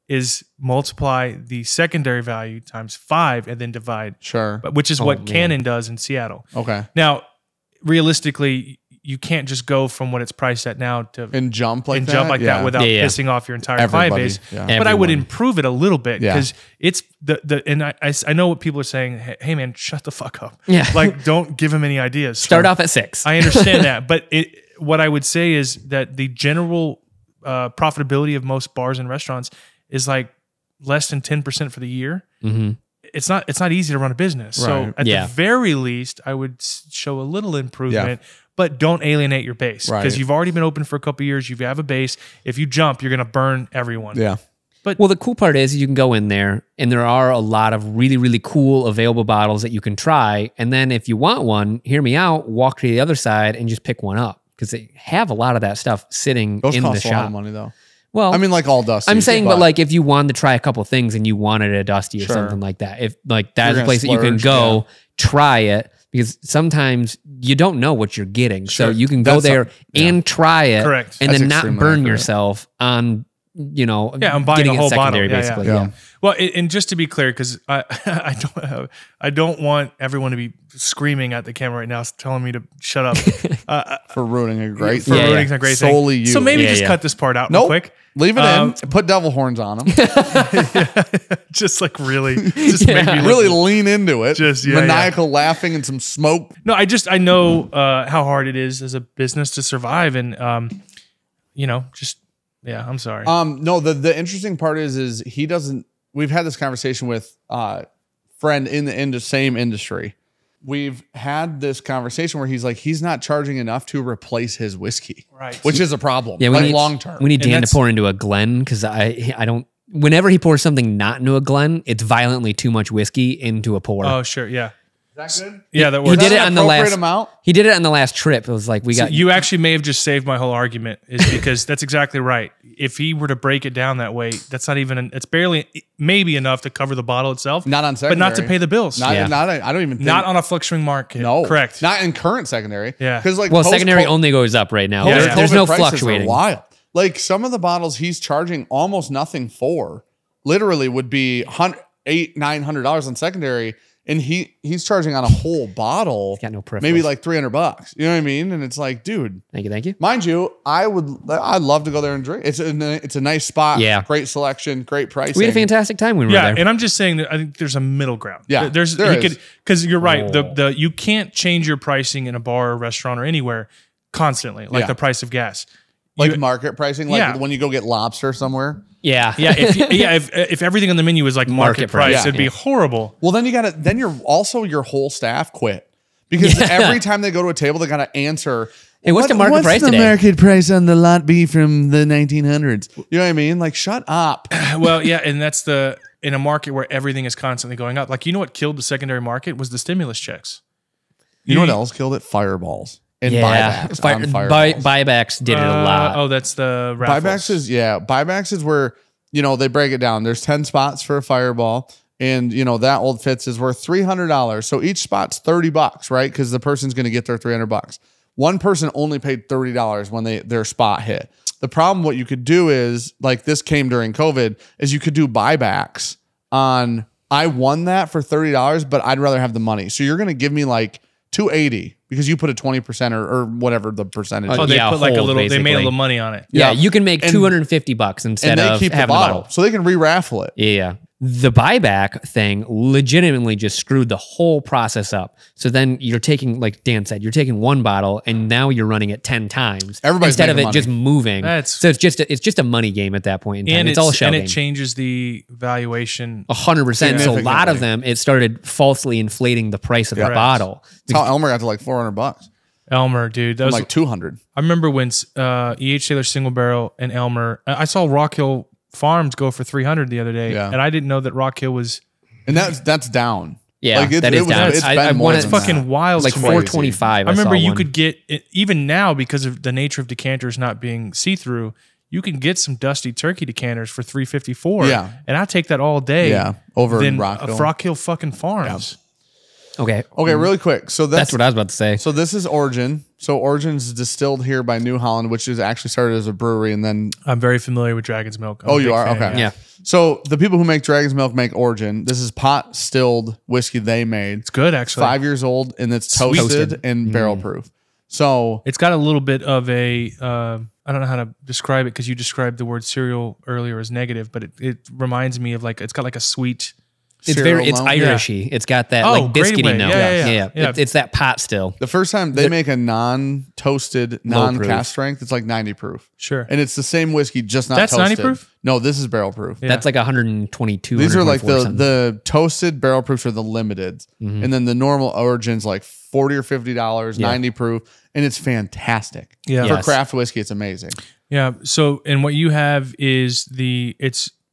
is multiply the secondary value times 5 and then divide. Sure. Which is what Canon does in Seattle. Okay. Now, realistically, you can't just go from what it's priced at now to jump like that without pissing off your entire client base. Yeah. But I would improve it a little bit because it's and I know what people are saying. Hey man, shut the fuck up. Yeah. Like don't give him any ideas. Start off at 6. I understand that, but what I would say is that the general profitability of most bars and restaurants is like less than 10% for the year. Mm-hmm. It's not easy to run a business. Right. So at the very least, I would show a little improvement. But don't alienate your base because you've already been open for a couple of years. You have a base. If you jump, you're going to burn everyone. Yeah. But the cool part is you can go in there and there are a lot of really, really cool available bottles that you can try. And then if you want one, hear me out, walk to the other side and just pick one up because they have a lot of that stuff sitting in the shop. Those cost a lot of money though. Well, I mean, like all Dusty. I'm saying, but like if you wanted to try a couple things and you wanted a Dusty or something like that, if like that's a place that you can go try it. Because sometimes you don't know what you're getting. So you can go there and try it. Correct. And then not burn yourself on, I'm buying a whole secondary, bottle. basically. Yeah. Well, and just to be clear, because I don't want everyone to be screaming at the camera right now, telling me to shut up. For ruining a great thing. Ruining a great thing. Solely you. So maybe just cut this part out real quick. Leave it in. Put devil horns on them. Just like really, just make me really lean into it. Just maniacal laughing and some smoke. No, I know how hard it is as a business to survive, and I'm sorry. No, the interesting part is he doesn't. We've had this conversation with friend in the same industry. We've had this conversation where he's like, he's not charging enough to replace his whiskey, right? Which is a problem. Yeah, long term. We need Dan to pour into a Glen because I don't. Whenever he pours something not into a Glen, it's violently too much whiskey into a pour. Oh, sure, yeah. Is that good? Yeah, that works. He did it on the last amount. He did it on the last trip. It was like you actually may have just saved my whole argument, is because that's exactly right. If he were to break it down that way, that's not even. It's barely maybe enough to cover the bottle itself, not on secondary, but not to pay the bills. I don't even think, not on a fluctuating market. No, correct. Not in current secondary. Yeah, because secondary only goes up right now. There's no fluctuating. Wild. Like some of the bottles he's charging almost nothing for, literally would be $800-900 on secondary. And he's charging on a whole bottle, got no peripherals. maybe like $300. You know what I mean? And it's like, dude. Thank you. Mind you, I'd love to go there and drink. It's a nice spot. Yeah. Great selection, great pricing. We had a fantastic time when we were there. And I'm just saying that I think there's a middle ground. Yeah, because you're right. You can't change your pricing in a bar or restaurant or anywhere constantly, like the price of gas. Like market pricing, like when you go get lobster somewhere. Yeah. If everything on the menu was like market price, it'd be horrible. Well, then your whole staff quit because every time they go to a table, they got to answer. Hey, what's the market price today? Market price on the lot B from the 1900s? You know what I mean? Like, shut up. Well, yeah, and that's in a market where everything is constantly going up. Like, you know what killed the secondary market was the stimulus checks. You know what else killed it? Fireballs. And buybacks. Buybacks did it a lot. Oh, that's the raffles. Buybacks is where, they break it down. There's 10 spots for a fireball. And, that Old Fitz is worth $300. So each spot's $30, right? Because the person's going to get their $300. One person only paid $30 when their spot hit. The problem, what you could do is, like this came during COVID, is you could do buybacks on, I won that for $30, but I'd rather have the money. So you're going to give me like $280 because you put a 20% or whatever the percentage. Oh, they put like a little. They made a little money on it. Yeah, you can make $250 instead of keep having the bottle. So they can re-raffle it. Yeah. The buyback thing legitimately just screwed the whole process up. So then you're taking, like Dan said, you're taking one bottle and now you're running it 10 times Everybody's instead of it making just money. moving. That's- So it's just a money game at that point in time. And It's all shelving. and it changes the valuation. 100%. So a lot of Significantly. them, it started falsely inflating the price of the Correct. bottle. That's how Elmer got to like $400. Elmer, dude, that I'm was like 200. I remember when E.H. Taylor Single Barrel and Elmer. I saw Rock Hill Farms go for 300 the other day, Yeah. and I didn't know that Rock Hill was. And that's down. Yeah, that is down. It's I been more wanted- than It's fucking that. wild. Like to me. 425. I remember saw you one. could get even now because of the nature of decanters not being see through. You can get some dusty turkey decanters for $3.54. Yeah. and I take that all day. Yeah, over in than Rockville. Rock Hill fucking Farms. Okay. Okay, really quick. So That's what I was about to say. So this is Origin. So Origin's distilled here by New Holland, which is actually started as a brewery, and then I'm very familiar with Dragon's Milk. I'm oh, a you big are fan, okay. Yeah. So the people who make Dragon's Milk make Origin. This is pot stilled whiskey they made. It's good It's actually. 5 years old and it's toasted Toasted. and barrel proof. So It's got a little bit of a, I don't know how to describe it because you described the word cereal earlier as negative, but it reminds me of like, it's got like a sweet, It's cereal it's milk. Irishy. It's got that Oh, like great biscuity way. note. Yeah. It's that pot still. the first time they make a non-toasted, non-cast strength, it's like 90 proof. sure. And it's the same whiskey, just not That's toasted. 90 proof? No, this is barrel proof. Yeah. That's like 122. These are like 124 something. the toasted barrel proofs are the limited, Mm-hmm. and then the normal Origin's like $40 or $50, Yeah. 90 proof, and it's fantastic. Yeah. For Yes. craft whiskey, it's amazing. Yeah. So, and what you have is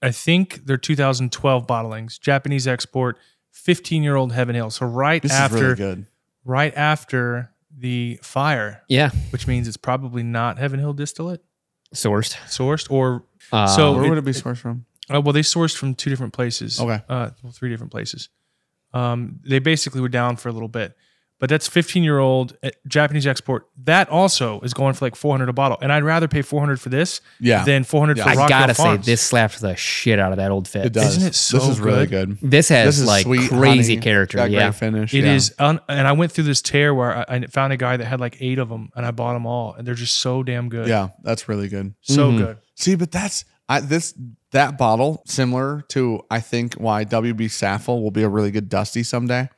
I think they're 2012 bottlings, Japanese export, 15-year-old Heaven Hill. So This is really good. right after the fire, Yeah, which means it's probably not Heaven Hill distillate sourced. sourced or So Where would it be sourced from? well, they sourced from 2 different places. Okay. Well, 3 different places. They basically were down for a little bit, but that's 15-year-old Japanese export. That also is going for like $400 a bottle, and I'd rather pay $400 for this Yeah. than $400 for I Rock Hill gotta say, Farms. this slaps the shit out of that old fit. It does. Isn't it so This is really good? good. This has This is like sweet, crazy honey, character. got Yeah, great finish. It yeah. is, and I went through this tear where I found a guy that had like 8 of them, and I bought them all, and they're just so damn good. Yeah, that's really good. so Mhm. good. See, but that bottle similar to I think why WB Saffel will be a really good dusty someday.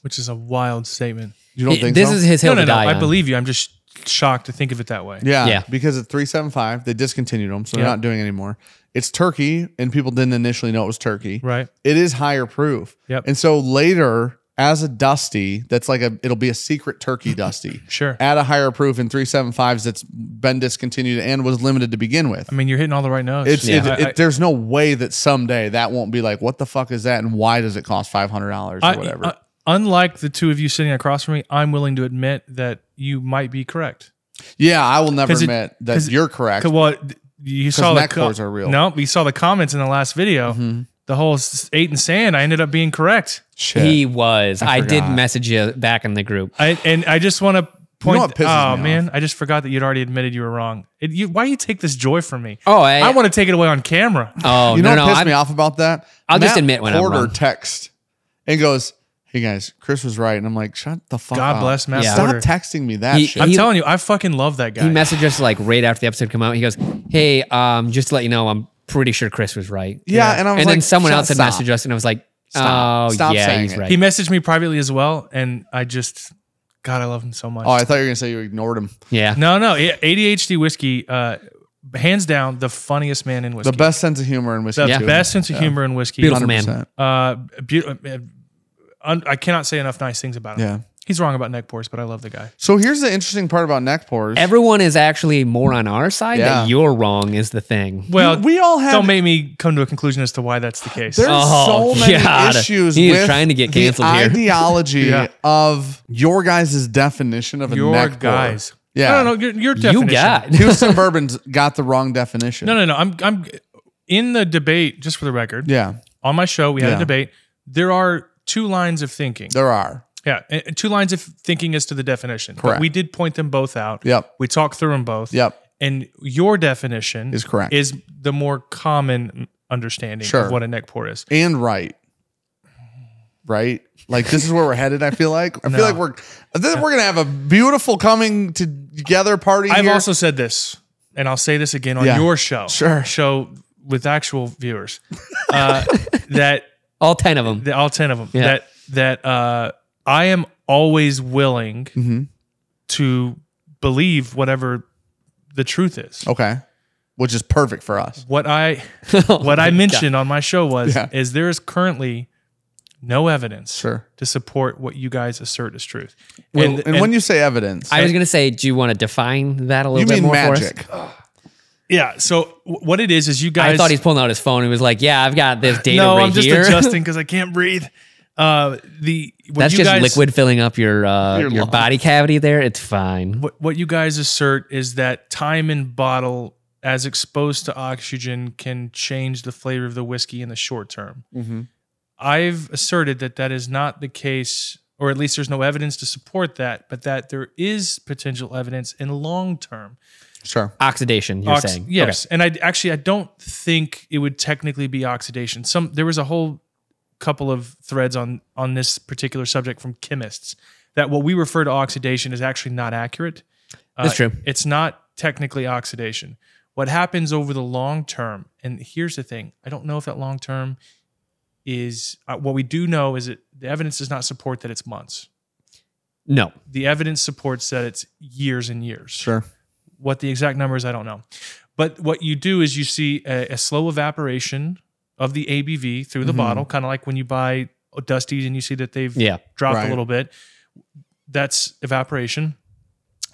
Which is a wild statement. You don't think this so? is his hill No, to die I on. believe you. I'm just shocked to think of it that way. Yeah, Yeah. because at 375 they discontinued them, so they're Yeah. not doing it anymore. It's turkey, and people didn't initially know it was turkey. Right. It is higher proof. Yep. And so later, as a dusty, that's like it'll be a secret turkey dusty. Sure. At a higher proof in 375s that's been discontinued and was limited to begin with. I mean, you're hitting all the right notes. It's Yeah. there's no way that someday that won't be like, what the fuck is that, and why does it cost $500 or whatever? Unlike the two of you sitting across from me, I'm willing to admit that you might be correct. Yeah, I will never 'Cause it- admit that 'cause- you're correct. Well, you saw the neck pours are real. No, you saw the comments in the last video. The whole 8 and sand. I ended up being correct. Shit. He was. I did forgot. message you back in the group. I just want to point. what pisses Oh me man, I just forgot that you'd already admitted you were wrong. Why you take this joy from me? Oh, I want to take it away on camera. Oh you know no, what pissed I'm- me off about that? I'll just Matt admit when I'm Porter wrong. text and goes, "Hey guys, Chris was right," and I'm like, "Shut the fuck up! God bless Matt Yeah. Stop Porter. texting me that He- shit." I'm he- telling you, I fucking love that guy. He messaged us like right after the episode come out. He goes, "Hey, just to let you know, I'm pretty sure Chris was right." yeah, and I was And like, then someone "Shut- else had stop. messaged us, and I was like, Stop. "Oh, Stop yeah, saying he's it. right." He messaged me privately as well, and I just, God, I love him so much. Oh, I thought you were gonna say you ignored him. yeah, No, ADHD whiskey, hands down, the funniest man in whiskey. The best sense of humor in whiskey. The too. best sense of humor in whiskey. Beautiful man. 100%. I cannot say enough nice things about him. Yeah. He's wrong about neck pores, but I love the guy. So here's the interesting part about neck pours. Everyone is actually more on our side. Yeah. That you're wrong is the thing. Well, we all have. don't make me come to a conclusion as to why that's the case. There's Oh, so many God. issues He is with trying to get the canceled here. ideology Yeah. of your guys' definition of a Your neck pour. guys. Yeah. No, your definition. You got. Houston Bourbon's got the wrong definition. No. I'm in the debate, just for the record. Yeah, On my show, we had Yeah. a debate. There are 2 lines of thinking. there are. Yeah, and 2 lines of thinking as to the definition. But Correct. we did point them both out. Yep. We talked through them both. Yep. And your definition Is correct. Is the more common understanding Sure. of what a neck pour is. And right. Right? Like this is where we're headed, I feel like. I feel like we're gonna have a beautiful coming together party I've here. also said this, and I'll say this again on Yeah. your show. Sure. Show with actual viewers, that All 10 of them. all 10 of them, Yeah. that I am always willing Mm-hmm. to believe whatever the truth is. Okay. Which is perfect for us. What I Oh what I mentioned on my show was Yeah. is there is currently no evidence Sure. to support what you guys assert as truth. And when you say evidence, I was going to say, do you want to define that a little you bit mean more magic. for us? yeah, so what it is you guys. I thought he's pulling out his phone and was like, yeah, I've got this data no, right I'm just here. adjusting because I can't breathe. What That's you just guys, liquid filling up your lungs. body cavity there. It's fine. What you guys assert is that time in bottle, as exposed to oxygen, can change the flavor of the whiskey in the short term. Mm-hmm. I've asserted that that is not the case, or at least there's no evidence to support that, but that there is potential evidence in long term. Sure. Oxidation, you're saying. Yes, and I don't think it would technically be oxidation. There was a whole couple of threads on this particular subject from chemists that what we refer to oxidation is actually not accurate. That's true. It's not technically oxidation. What happens over the long term, and here's the thing, I don't know if that long term is, what we do know is that the evidence does not support that it's months. No. The evidence supports that it's years and years. Sure. What the exact number is, I don't know. But what you do is you see a slow evaporation of the ABV through the bottle, kind of like when you buy Dusties and you see that they've dropped Right. a little bit. That's evaporation.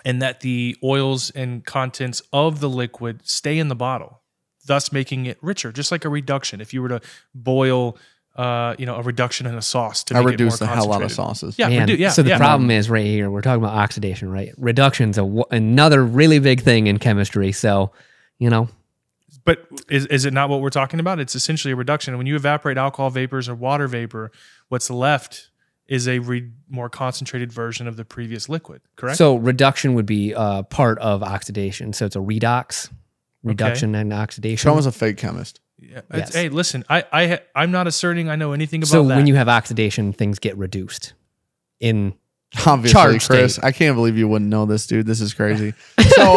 And that the oils and contents of the liquid stay in the bottle, thus making it richer, just like a reduction. If you were to boil, a reduction in a sauce to I make it reduce more the hell out of concentrated. sauces. Yeah, Man, so the problem is right here, we're talking about oxidation, right? Reduction's another really big thing in chemistry. So, But is it not what we're talking about? It's essentially a reduction. When you evaporate alcohol vapors or water vapor, what's left is a more concentrated version of the previous liquid, correct? so reduction would be part of oxidation. So it's a redox, reduction and oxidation. Sean was a fake chemist. Yeah. Yes. Hey, listen, I'm not asserting I know anything about So that. when you have oxidation, things get reduced in Obviously, charge Chris, state. I can't believe you wouldn't know this, dude. This is crazy. So,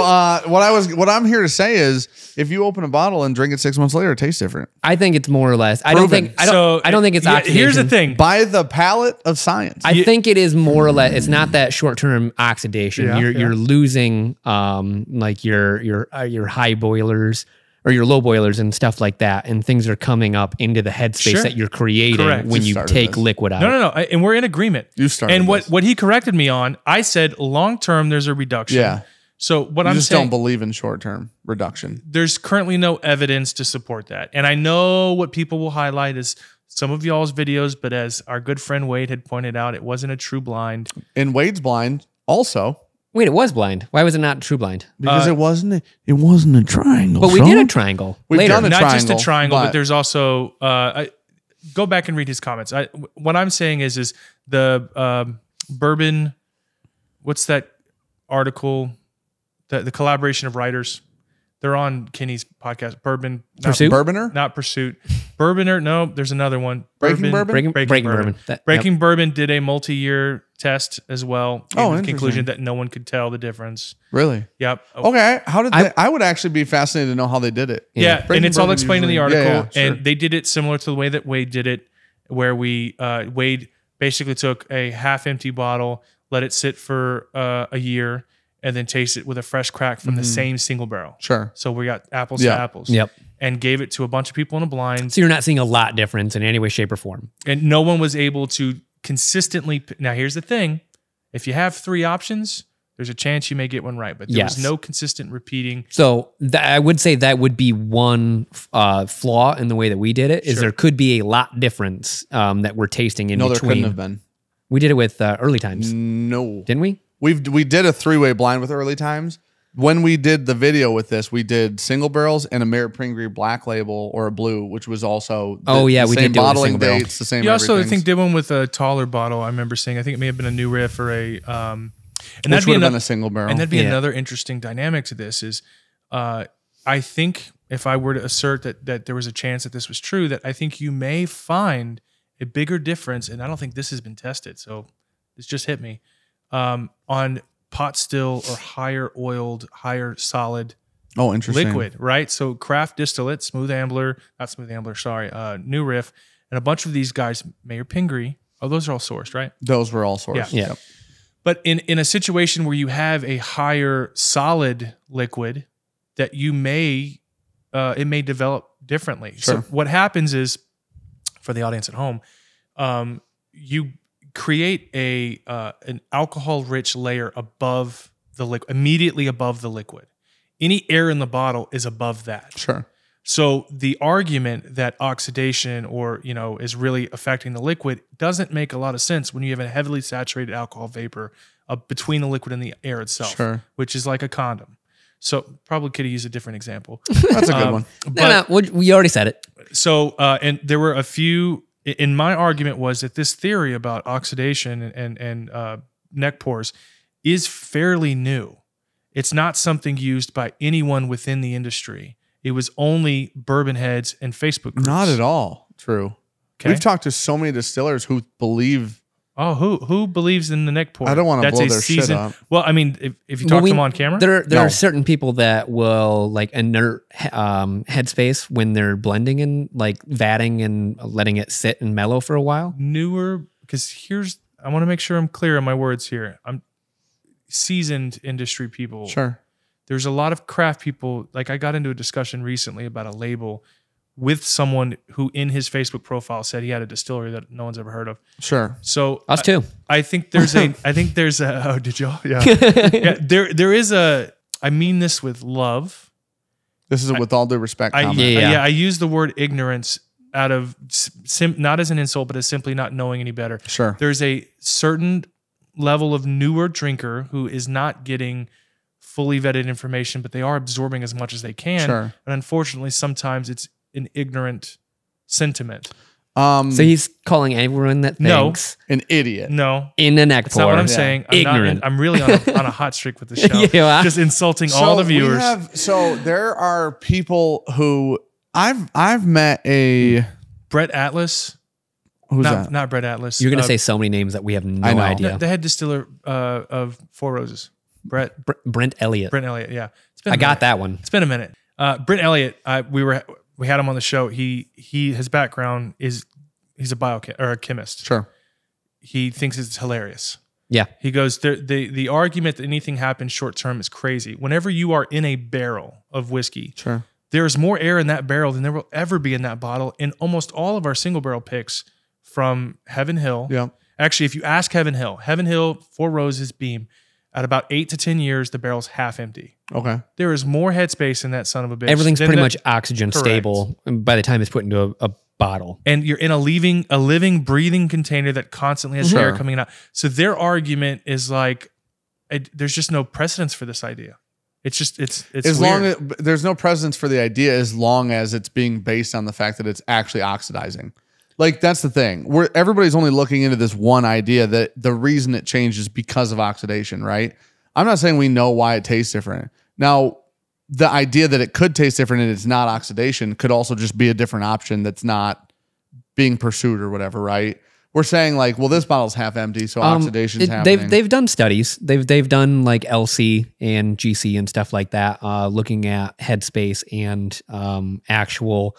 what I'm here to say is, if you open a bottle and drink it 6 months later, it tastes different. I think it's more or less. I Proven. don't think it's oxidation. Here's the thing. By the palate of science. I think it is more or less. It's not that short-term oxidation. Yeah, You're losing like your high boilers or your low boilers and stuff like that, and things are coming up into the headspace Sure. that you're creating Correct. when You you started take this. liquid out. No. And we're in agreement. You started And this. what he corrected me on, I said long term there's a reduction. Yeah. So what you I'm just saying, don't believe in short term reduction. there's currently no evidence to support that. And I know what people will highlight is some of y'all's videos, but as our good friend Wade had pointed out, it wasn't a true blind. And Wade's blind also Wait, it was blind. Why was it not true blind? because it wasn't a triangle. But we did a triangle We've later. done a Not just a triangle, triangle, but but- there's also go back and read his comments. What I'm saying is the bourbon. What's that article? The collaboration of writers. They're on Kenny's podcast. Bourbon Pursuit? Bourboner? not Pursuit. Bourboner. No, there's another one. Breaking Bourbon? Breaking bourbon. Breaking Bourbon did a multi-year test as well. Oh, Came to the interesting. conclusion that no one could tell the difference. Really? Yep. Okay. How did they? I would actually be fascinated to know how they did it. Yeah, and Breaking it's all Bourbon explained in the usually- article. yeah, sure. And they did it similar to the way that Wade did it, where Wade basically took a half-empty bottle, let it sit for a year, and then taste it with a fresh crack from the same single barrel. Sure. So we got apples Yeah. to apples. Yep. And gave it to a bunch of people in a blind, So you're not seeing a lot difference in any way, shape, or form. and no one was able to consistently. Now, here's the thing: if you have 3 options, there's a chance you may get one right, but there Yes. was no consistent repeating. So I would say that would be one flaw in the way that we did it. Is Sure. there could be a lot difference that we're tasting in No, there couldn't between. have been. We did it with early times, No. didn't we? We did a 3-way blind with early times. When we did the video with this, we did single barrels and a Merit Pringree black label or a blue, which was also Oh, yeah, we same did do it with a bottling single barrel. dates, the same. You also, I everything. think, did one with a taller bottle. I remember seeing. I think it may have been a New Riff or a. And which that'd would be have been another. a single barrel. And that'd be Yeah. another interesting dynamic to this. Is I think if I were to assert that there was a chance that this was true, that I think you may find a bigger difference. And I don't think this has been tested. So this just hit me on pot still or higher oiled, higher solid Oh, interesting. liquid, right? So Craft Distillate, New Riff, and a bunch of these guys, Mayor Pingree. Oh, those are all sourced, right? Those were all sourced. Yeah. Yep. But in a situation where you have a higher solid liquid, that you may it may develop differently. Sure. So what happens is, for the audience at home, you create an alcohol-rich layer above the liquid, immediately above the liquid. Any air in the bottle is above that. Sure. So the argument that oxidation is really affecting the liquid doesn't make a lot of sense when you have a heavily saturated alcohol vapor between the liquid and the air itself, Sure. which is like a condom. So probably could have used a different example. That's a good one. No, we already said it. So, and there were a few, in my argument was that this theory about oxidation and neck pores is fairly new. It's not something used by anyone within the industry. It was only bourbon heads and Facebook groups. Not at all true. Okay. We've talked to so many distillers who believe. Oh, who believes in the neck pour? I don't want to That's blow a their shit seasoned- up. Well, I mean, if you talk to them on camera, There No. are certain people that will like inert headspace when they're blending and like vatting and letting it sit and mellow for a while. newer, because I want to make sure I'm clear on my words here. I'm seasoned industry people. Sure. There's a lot of craft people. Like I got into a discussion recently about a label with someone who in his Facebook profile said he had a distillery that no one's ever heard of. Sure. So Us too. I think there's a, oh, did y'all? Yeah. Yeah. There is I mean this with love. This is a with all due respect comment. Yeah. I use the word ignorance out of not as an insult, but as simply not knowing any better. Sure. There's a certain level of newer drinker who is not getting fully vetted information, but they are absorbing as much as they can. Sure. And unfortunately, sometimes it's an ignorant sentiment. So he's calling everyone that No. thinks An idiot. No, in a neck that's not pour. what I'm saying. Ignorant. I'm really on a hot streak with the show. Yeah. Just insulting all the viewers. So there are people who I've met a Brett Atlas. who's that? Not Brett Atlas. You're going to say so many names that we have I no know. idea. the head distiller of Four Roses. Brent Brent Elliott. Elliott. Yeah, it's been I a got minute. that one. It's been a minute. Brent Elliott. We had him on the show. His background is he's a a chemist. Sure. He thinks it's hilarious. Yeah. He goes, the argument that anything happens short term is crazy. Whenever you are in a barrel of whiskey, Sure. there's more air in that barrel than there will ever be in that bottle. In almost all of our single barrel picks from Heaven Hill. Yeah. Actually, if you ask Heaven Hill, Four Roses, Beam, at about 8 to 10 years, the barrel's half empty. Okay. There is more headspace in that son of a bitch. Everything's than pretty that- much oxygen Correct. stable by the time it's put into a bottle. And you're in a living, breathing container that constantly has air Sure. coming out. So their argument is like, there's just no precedence for this idea. It's just it's As weird. long as there's no precedence for the idea, as long as it's being based on the fact that it's actually oxidizing. Like that's the thing. Where everybody's only looking into this one idea that the reason it changes because of oxidation, right? I'm not saying we know why it tastes different. Now, the idea that it could taste different and it's not oxidation could also just be a different option that's not being pursued or whatever, right? We're saying like, well, this bottle's half empty, so oxidation's happening. They've done studies. They've done like LC and GC and stuff like that, looking at headspace and actual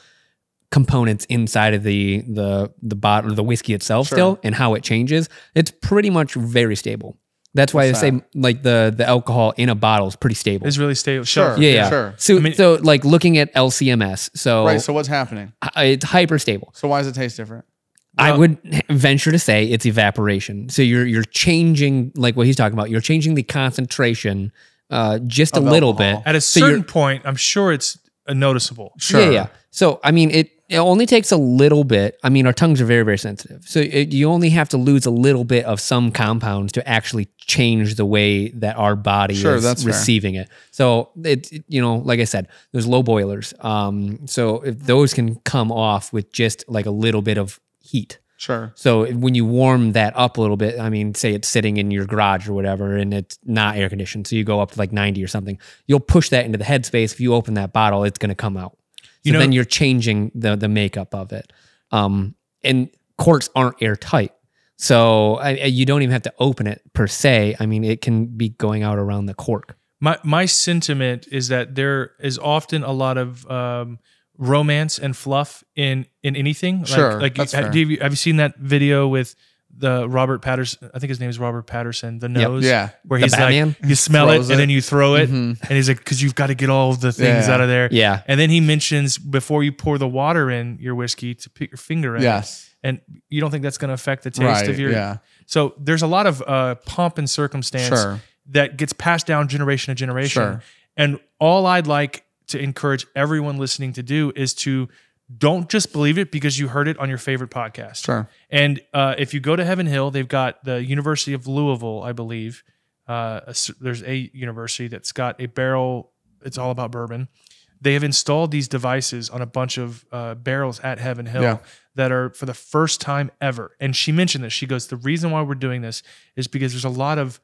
components inside of the bottle or the whiskey itself Sure. still and how it changes. It's pretty much very stable. That's why What's they say like the alcohol in a bottle is pretty stable. It's really stable. Sure. Yeah. Sure. So, I mean- so like looking at LCMS, so Right. So what's happening? it's hyper stable. So why does it taste different? I Well- would venture to say it's evaporation. So you're changing like what he's talking about. You're changing the concentration just a Of little alcohol. bit. At a So you're- certain point, I'm sure it's noticeable. Sure. Yeah. So I mean, it only takes a little bit. I mean, our tongues are very, very sensitive. So you only have to lose a little bit of some compounds to actually change the way that our body Sure, is that's fair. receiving it. So like I said, there's low boilers. So if those can come off with just like a little bit of heat. Sure. So when you warm that up a little bit, I mean, say it's sitting in your garage or whatever, and it's not air conditioned, so you go up to like 90 or something, you'll push that into the headspace. If you open that bottle, it's going to come out. So then you're changing the makeup of it. And corks aren't airtight. So you don't even have to open it per se. I mean, it can be going out around the cork. My sentiment is that there is often a lot of romance and fluff in anything. Sure, like that's have fair. you seen that video with the Robert Patterson? I think his name is Robert Patterson. The nose, Yeah. where The he's Batman? like, you smell it Throws and it. then you throw it, and he's like, because you've got to get all of the things Yeah. out of there. Yeah. And then he mentions before you pour the water in your whiskey to put your finger in. Yes. it. And you don't think that's going to affect the taste Right. of your. Yeah. So there's a lot of pomp and circumstance Sure. that gets passed down generation to generation. Sure. And all I'd like to encourage everyone listening to do is to don't just believe it because you heard it on your favorite podcast. Sure. And if you go to Heaven Hill, they've got the University of Louisville, I believe. There's a university that's got a barrel. It's all about bourbon. They have installed these devices on a bunch of barrels at Heaven Hill Yeah. that are for the first time ever. And she mentioned this. She goes, the reason why we're doing this is because there's a lot of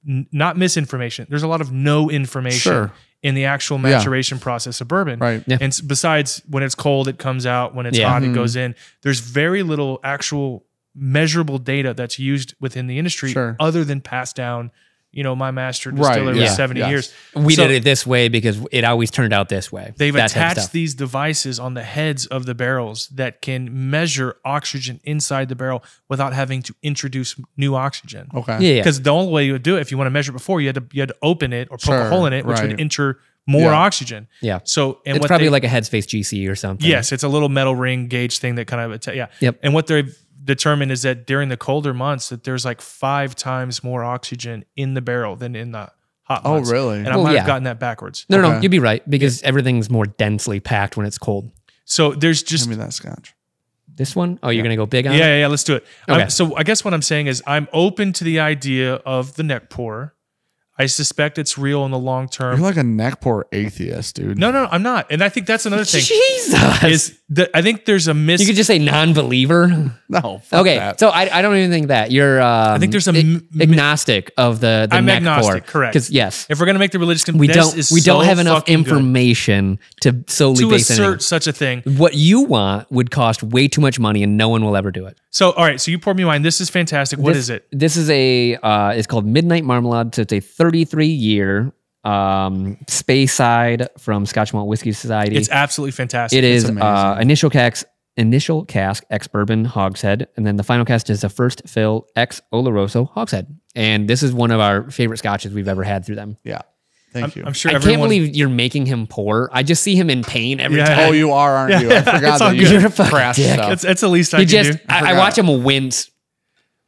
not misinformation. There's a lot of no information Sure. in the actual maturation process of bourbon. Right. Yeah. And besides, when it's cold, it comes out. When it's Yeah. hot, it goes in. There's very little actual measurable data that's used within the industry Sure. other than passed down. My master Right, distiller was yeah, 70 yes. years. We So did it this way because it always turned out this way. They've That type of attached stuff. these devices on the heads of the barrels that can measure oxygen inside the barrel without having to introduce new oxygen. Okay. Yeah. Because the only way you would do it, if you want to measure it before, you had to open it or poke a Sure, hole in it, which right. would enter more Yeah. oxygen. Yeah. So, and It's what probably they- like a Headspace GC or something. yes, it's a little metal ring gauge thing that kind of yeah. Yep. And what they've determined is that during the colder months, that there's like 5 times more oxygen in the barrel than in the hot Oh, months. really? And I Well, might yeah. have gotten that backwards. No, Okay. you'd be right because everything's more densely packed when it's cold. So there's just Give me that scotch. This one? Oh, you're going to go big on it? yeah, let's do it. Okay. So I guess what I'm saying is I'm open to the idea of the neck pour. I suspect it's real in the long You're term. like a neck pour atheist, dude. No, I'm not. And I think that's another thing. Jesus. Is that I think there's a You could just say non-believer. No. Fuck Okay, that. so I don't even think that. You're I think there's a agnostic of the I'm neck agnostic, pour. correct. Because yes, If we're gonna make the religious we don't have enough fucking good information to solely to base assert anything. such a thing. What you want would cost way too much money, and no one will ever do it. So all right, so you poured me wine. This is fantastic. What is it? This is a it's called Midnight Marmalade. So it's a 33-year Speyside from Scotch Malt Whiskey Society. It's absolutely fantastic. It is amazing. initial cask ex bourbon hogshead, and then the final cast is a first fill ex Oloroso hogshead. And this is one of our favorite scotches we've ever had through them. Yeah. Thank you. I'm sure I everyone. can't believe you're making him pour. I just see him in pain every Yeah. time. Oh, you are, aren't you? I forgot It's all that you good. You're a fucking crash dick. stuff. It's the least I He can just do. I watch him wince.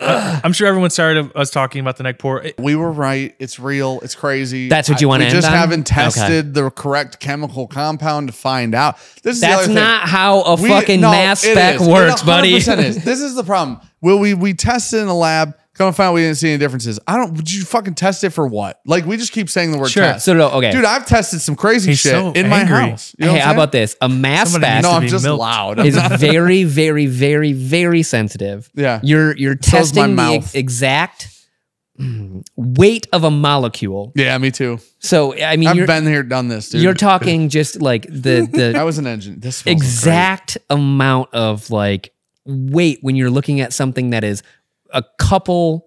I'm sure everyone's tired of us talking about the neck pour. We were right. It's real. It's crazy. That's what you wanna We end just on? haven't tested Okay. the correct chemical compound to find out. This is the That's other thing. not how a We- fucking no, mass it spec is. It works, buddy. 100% is. This is the problem. We tested in a lab, come find out we didn't see any differences. Would you fucking test it for what? Like, we just keep saying the word Sure. test. So, no, okay. Dude, I've tested some crazy He's shit so in my angry. house. You know Hey, what how I'm about this? A mass Somebody spec needs saying? No, I'm be just milked. loud. is very, very, very, very sensitive. Yeah. You're So is my testing the mouth. exact weight of a molecule. Yeah, me too. So I mean, I've you're been here, done this, dude. you're talking just like the I was an engine. This smells exact amount of like weight when you're looking at something that is a couple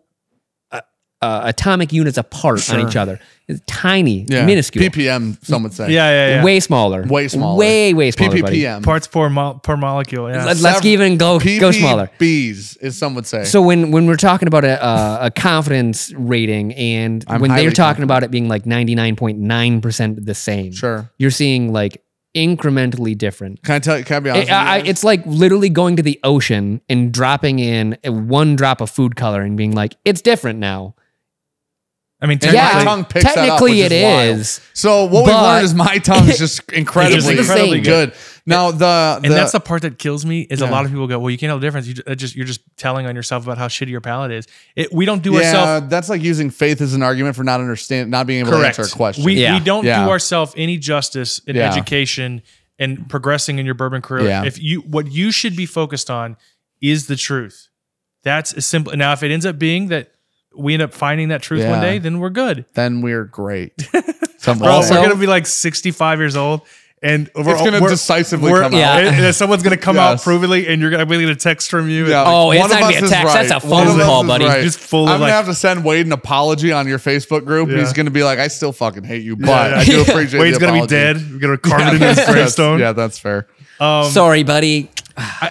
atomic units apart on each other. It's tiny, great. Yeah. minuscule, ppm, some would say. Yeah. way smaller, Way smaller. way smaller. buddy. PPPM. Parts per molecule. Yeah. Let's even go smaller. PPBs, as some would say. So when we're talking about a confidence rating, and I'm when they're highly talking about it being like 99.9% the same, Sure. you're seeing like incrementally different. Can I be honest with you guys? It's like literally going to the ocean and dropping in one drop of food color and being like, it's different now. I mean, And Yeah, my tongue picks that up, technically which it wild. is, So what we've but- learned is my tongue is just incredibly, incredibly good. Now and that's the part that kills me is a Yeah. lot of people go, well, you can't tell the difference. You're just telling on yourself about how shitty your palate is. We don't do ourselves that's like using faith as an argument for not being able correct. to answer a question. We Yeah. don't Yeah. do ourselves any justice in Yeah. education and progressing in your bourbon career. Yeah. What you should be focused on is the truth. That's as simple. Now, if it ends up being that we end up finding that truth one Yeah. day, then we're good. then we're great. Some Bro, would say. we're gonna be like 65 years old, And It's going to decisively come out. Yeah. And someone's going to come out Yes. provably, and you're going to get a text from you. Yeah. Oh, One it's of not gonna us be a is text. That's a right. phone One of call, us is buddy. right. Just full of I'm gonna like- have to send Wade an apology on your Facebook group. Yeah. He's gonna be like, I still fucking hate you, but Yeah. I do appreciate Wade's the going to be apology. dead. We're going to carve it in his gravestone. Yeah, that's fair. Sorry, buddy.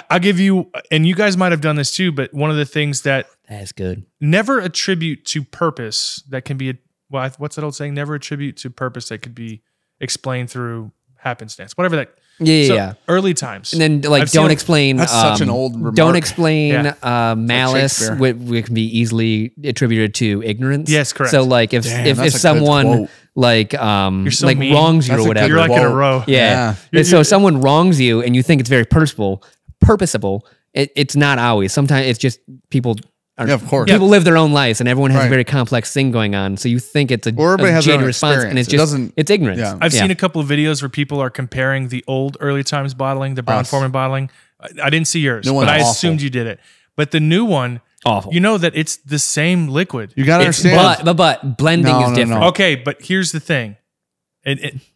I'll give you, and you guys might have done this too, but one of the things that That's good. never attribute to purpose that can be, what's that old saying? Never attribute to purpose that could be explained through happenstance, whatever that. Yeah, So, yeah. Early times. And then like I've don't seen- explain. That's such an old remark. Don't explain Yeah. malice. Shakespeare. Which can be easily attributed to ignorance. Yes, correct. So like if Damn, if that's a good someone quote. like so like mean. wrongs you That's or a good whatever, You're like in a quote. row. yeah. Yeah. So if someone wrongs you and you think it's very purposeful, it's not always. Sometimes it's just people. Yeah, of course. People live their own lives, and everyone has a Right. very complex thing going on. So you think it's a, Or everybody a has their own genuine response, and experience. it's It just doesn't- it's ignorance. Yeah. I've seen a couple of videos where people are comparing the old early times bottling, the Brown Us. Forman bottling. I didn't see yours, New but one's I awful. assumed you did it. But the new one, Awful. you know that it's the same liquid. You gotta It's- understand. but blending No, is no, different. no. Okay, but here's the thing.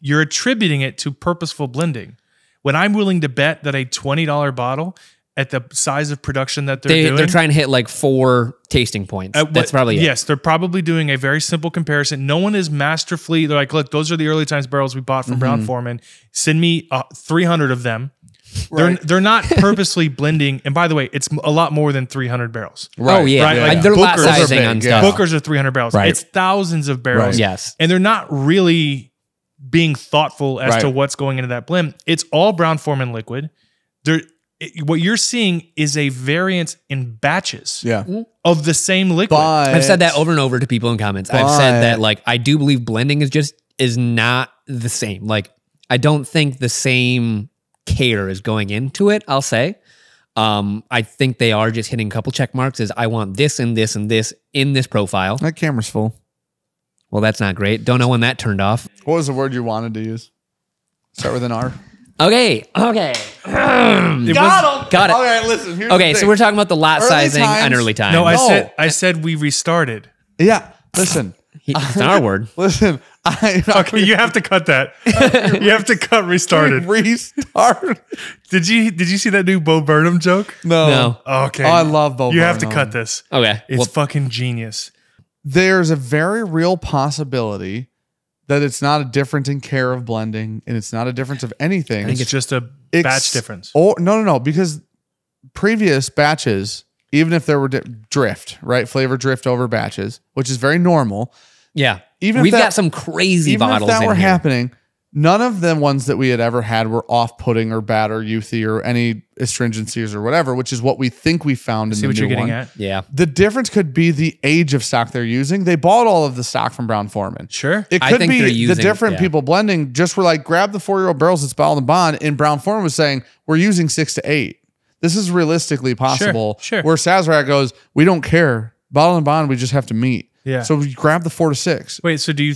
You're attributing it to purposeful blending. When I'm willing to bet that a $20 bottle at the size of production that they're doing, They're trying to hit like 4 tasting points. That's probably it. Yes, they're probably doing a very simple comparison. No one is masterfully. They're like, look, those are the early times barrels we bought from Brown Forman. Send me 300 of them. Right. They're not purposely blending. And by the way, it's a lot more than 300 barrels. Right. Oh yeah, Right, like they're lot Booker's are sizing big, on yeah. stuff. Bookers are 300 barrels. Right. It's thousands of barrels. Right. Yes. And they're not really being thoughtful as Right. to what's going into that blend. It's all Brown Forman liquid. What you're seeing is a variance in batches Yeah. of the same liquid. But I've said that over and over to people in comments. I've said that like I do believe blending is not the same. Like I don't think the same care is going into it, I'll say. I think they are just hitting a couple check marks as I want this and this and this in this profile. that camera's full. Well, that's not great. Don't know when that turned off. What was the word you wanted to use? Start with an R. Okay. It was- Got it. Okay, listen. Here's Okay, the so thing. we're talking about the lot Early sizing on times- early times. No, No. I said we restarted. Yeah. Listen. It's not our word. Listen. Okay, you have to cut that. You have to cut restarted. Restart. Did you see that new Bo Burnham joke? No. Okay. Oh, I love Bo You have to Burnham. cut this. Okay. It's Well, fucking genius. There's a very real possibility that it's not a difference in care of blending and it's not a difference of anything. It's just a batch difference. Oh, no. Because previous batches, even if there were drift, right? Flavor drift over batches, which is very normal. yeah. Even if We've that- got some crazy Even bottles if that in were here. happening, none of the ones that we had ever had were off-putting or bad or youthy or any astringencies or whatever, which is what we think we found in See the what new you're getting one. at? Yeah. The difference could be the age of stock they're using. They bought all of the stock from Brown Forman. Sure. It I could think be they're the using- different yeah. people blending just were like, grab the 4-year-old barrels that's bottled and bond. And Brown Forman was saying, we're using 6 to 8. This is realistically possible. sure. Where Sazerac goes, we don't care. Bottled and bond, we just have to meet. Yeah. So we grab the 4 to 6. Wait, so do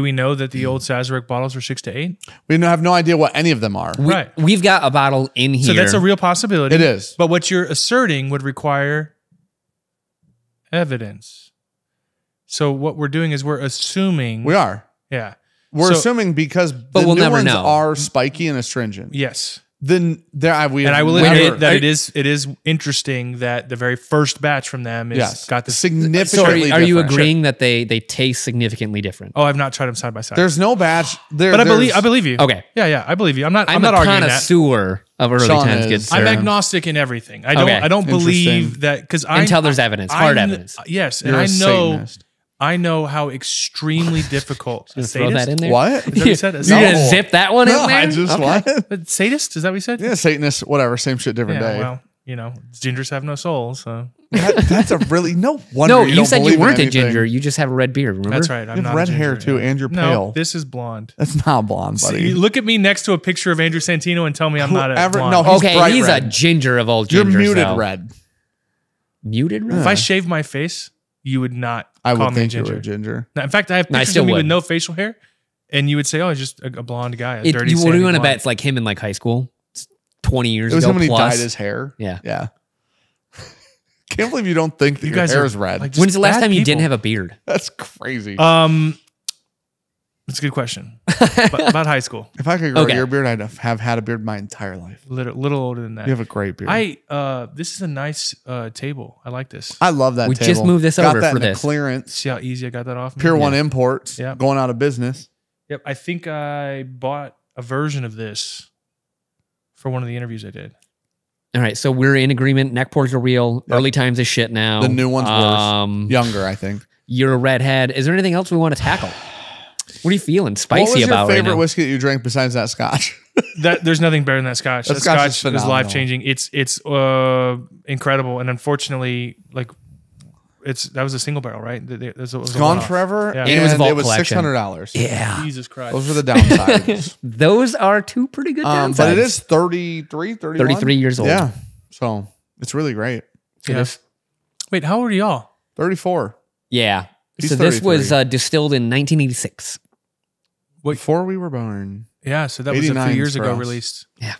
we know that the old Sazerac bottles are 6 to 8? We have no idea what any of them are. Right. We've got a bottle in here. So that's a real possibility. It is. But what you're asserting would require evidence. So what we're doing is we're assuming. We are. Yeah. We're So- assuming because the we'll new never ones know. are spiky and astringent. Yes. Then there, we And I will never, admit that it is interesting that the very first batch from them is yes, got this. So significantly. are you different. agreeing that they taste significantly different? Oh, I've not tried them side by side. There's no batch. but I believe you. Okay. Yeah, I believe you. I'm not I'm not a arguing that. connoisseur of early Sean times, is. good sir. I'm agnostic in everything. I Okay. don't believe Interesting. that because I Until there's evidence, hard evidence. Yes, You're and a I know Satanist. I know how extremely difficult. A Throw that in there. What? Is that what you said? You're gonna No. zip that one No, in there? I just Okay. what? But sadist? Is that what you said? Yeah, Satanist, whatever, same shit, different Yeah, day. well, gingers have no souls. So That's a really no wonder. No, you you don't said believe you in weren't a anything. ginger. You just have a red beard. Remember? that's right. I'm You not have a red hair ginger, too, yeah. and you're No, pale. this is blonde. That's not blonde, See, buddy. look at me next to a picture of Andrew Santino and tell me I'm not a Whoever- blonde. no, He's Okay, bright he's red. a ginger of all You're gingers. muted though. red. Muted red? If I shave my face, you would not I call would me think a you ginger. were a ginger. Now, in fact, I have No, I pictures still of me would. with no facial hair, and you would say, "Oh, it's just a blonde guy, a dirty." What do sandy you want to blonde. bet? It's like him in like high school, It's 20 years It was ago him when he plus. dyed his hair. Yeah. Yeah. Can't believe you don't think that You your guys hair are is red. like, When's the last bad time you didn't people. have a beard? That's crazy. It's a good question. About high school. If I could grow Okay. your beard, I'd have had a beard my entire life. Little older than that. You have a great beard. This is a nice table. I like this. I love that We table. just moved this Got over that for in a this. clearance. See how easy I got that off? Pure One Imports. Yeah. Going out of business. Yep. I think I bought a version of this for one of the interviews I did. All right, so we're in agreement. Neck pores are real. Yep. Early times is shit now. The new one's worse. Younger, I think. You're a redhead. Is there anything else we want to tackle? What are you feeling spicy What was about your right favorite now? whiskey that you drank besides that Scotch? There's nothing better than that Scotch. That That Scotch is Scotch is phenomenal. life changing. It's incredible, and unfortunately, like that was a single barrel, right? It's gone forever, Yeah. and And it was a vault collection. $600. Yeah, Jesus Christ. Those are the downsides. those are two pretty good downsides. But it is 33, 31? 33 years old. Yeah. So it's really great. Yeah. Wait, how old are y'all? 34. Yeah. He's So this was 33. distilled in 1986. Before we were born. Yeah, so that was a 89 few years for ago us. released. Yeah.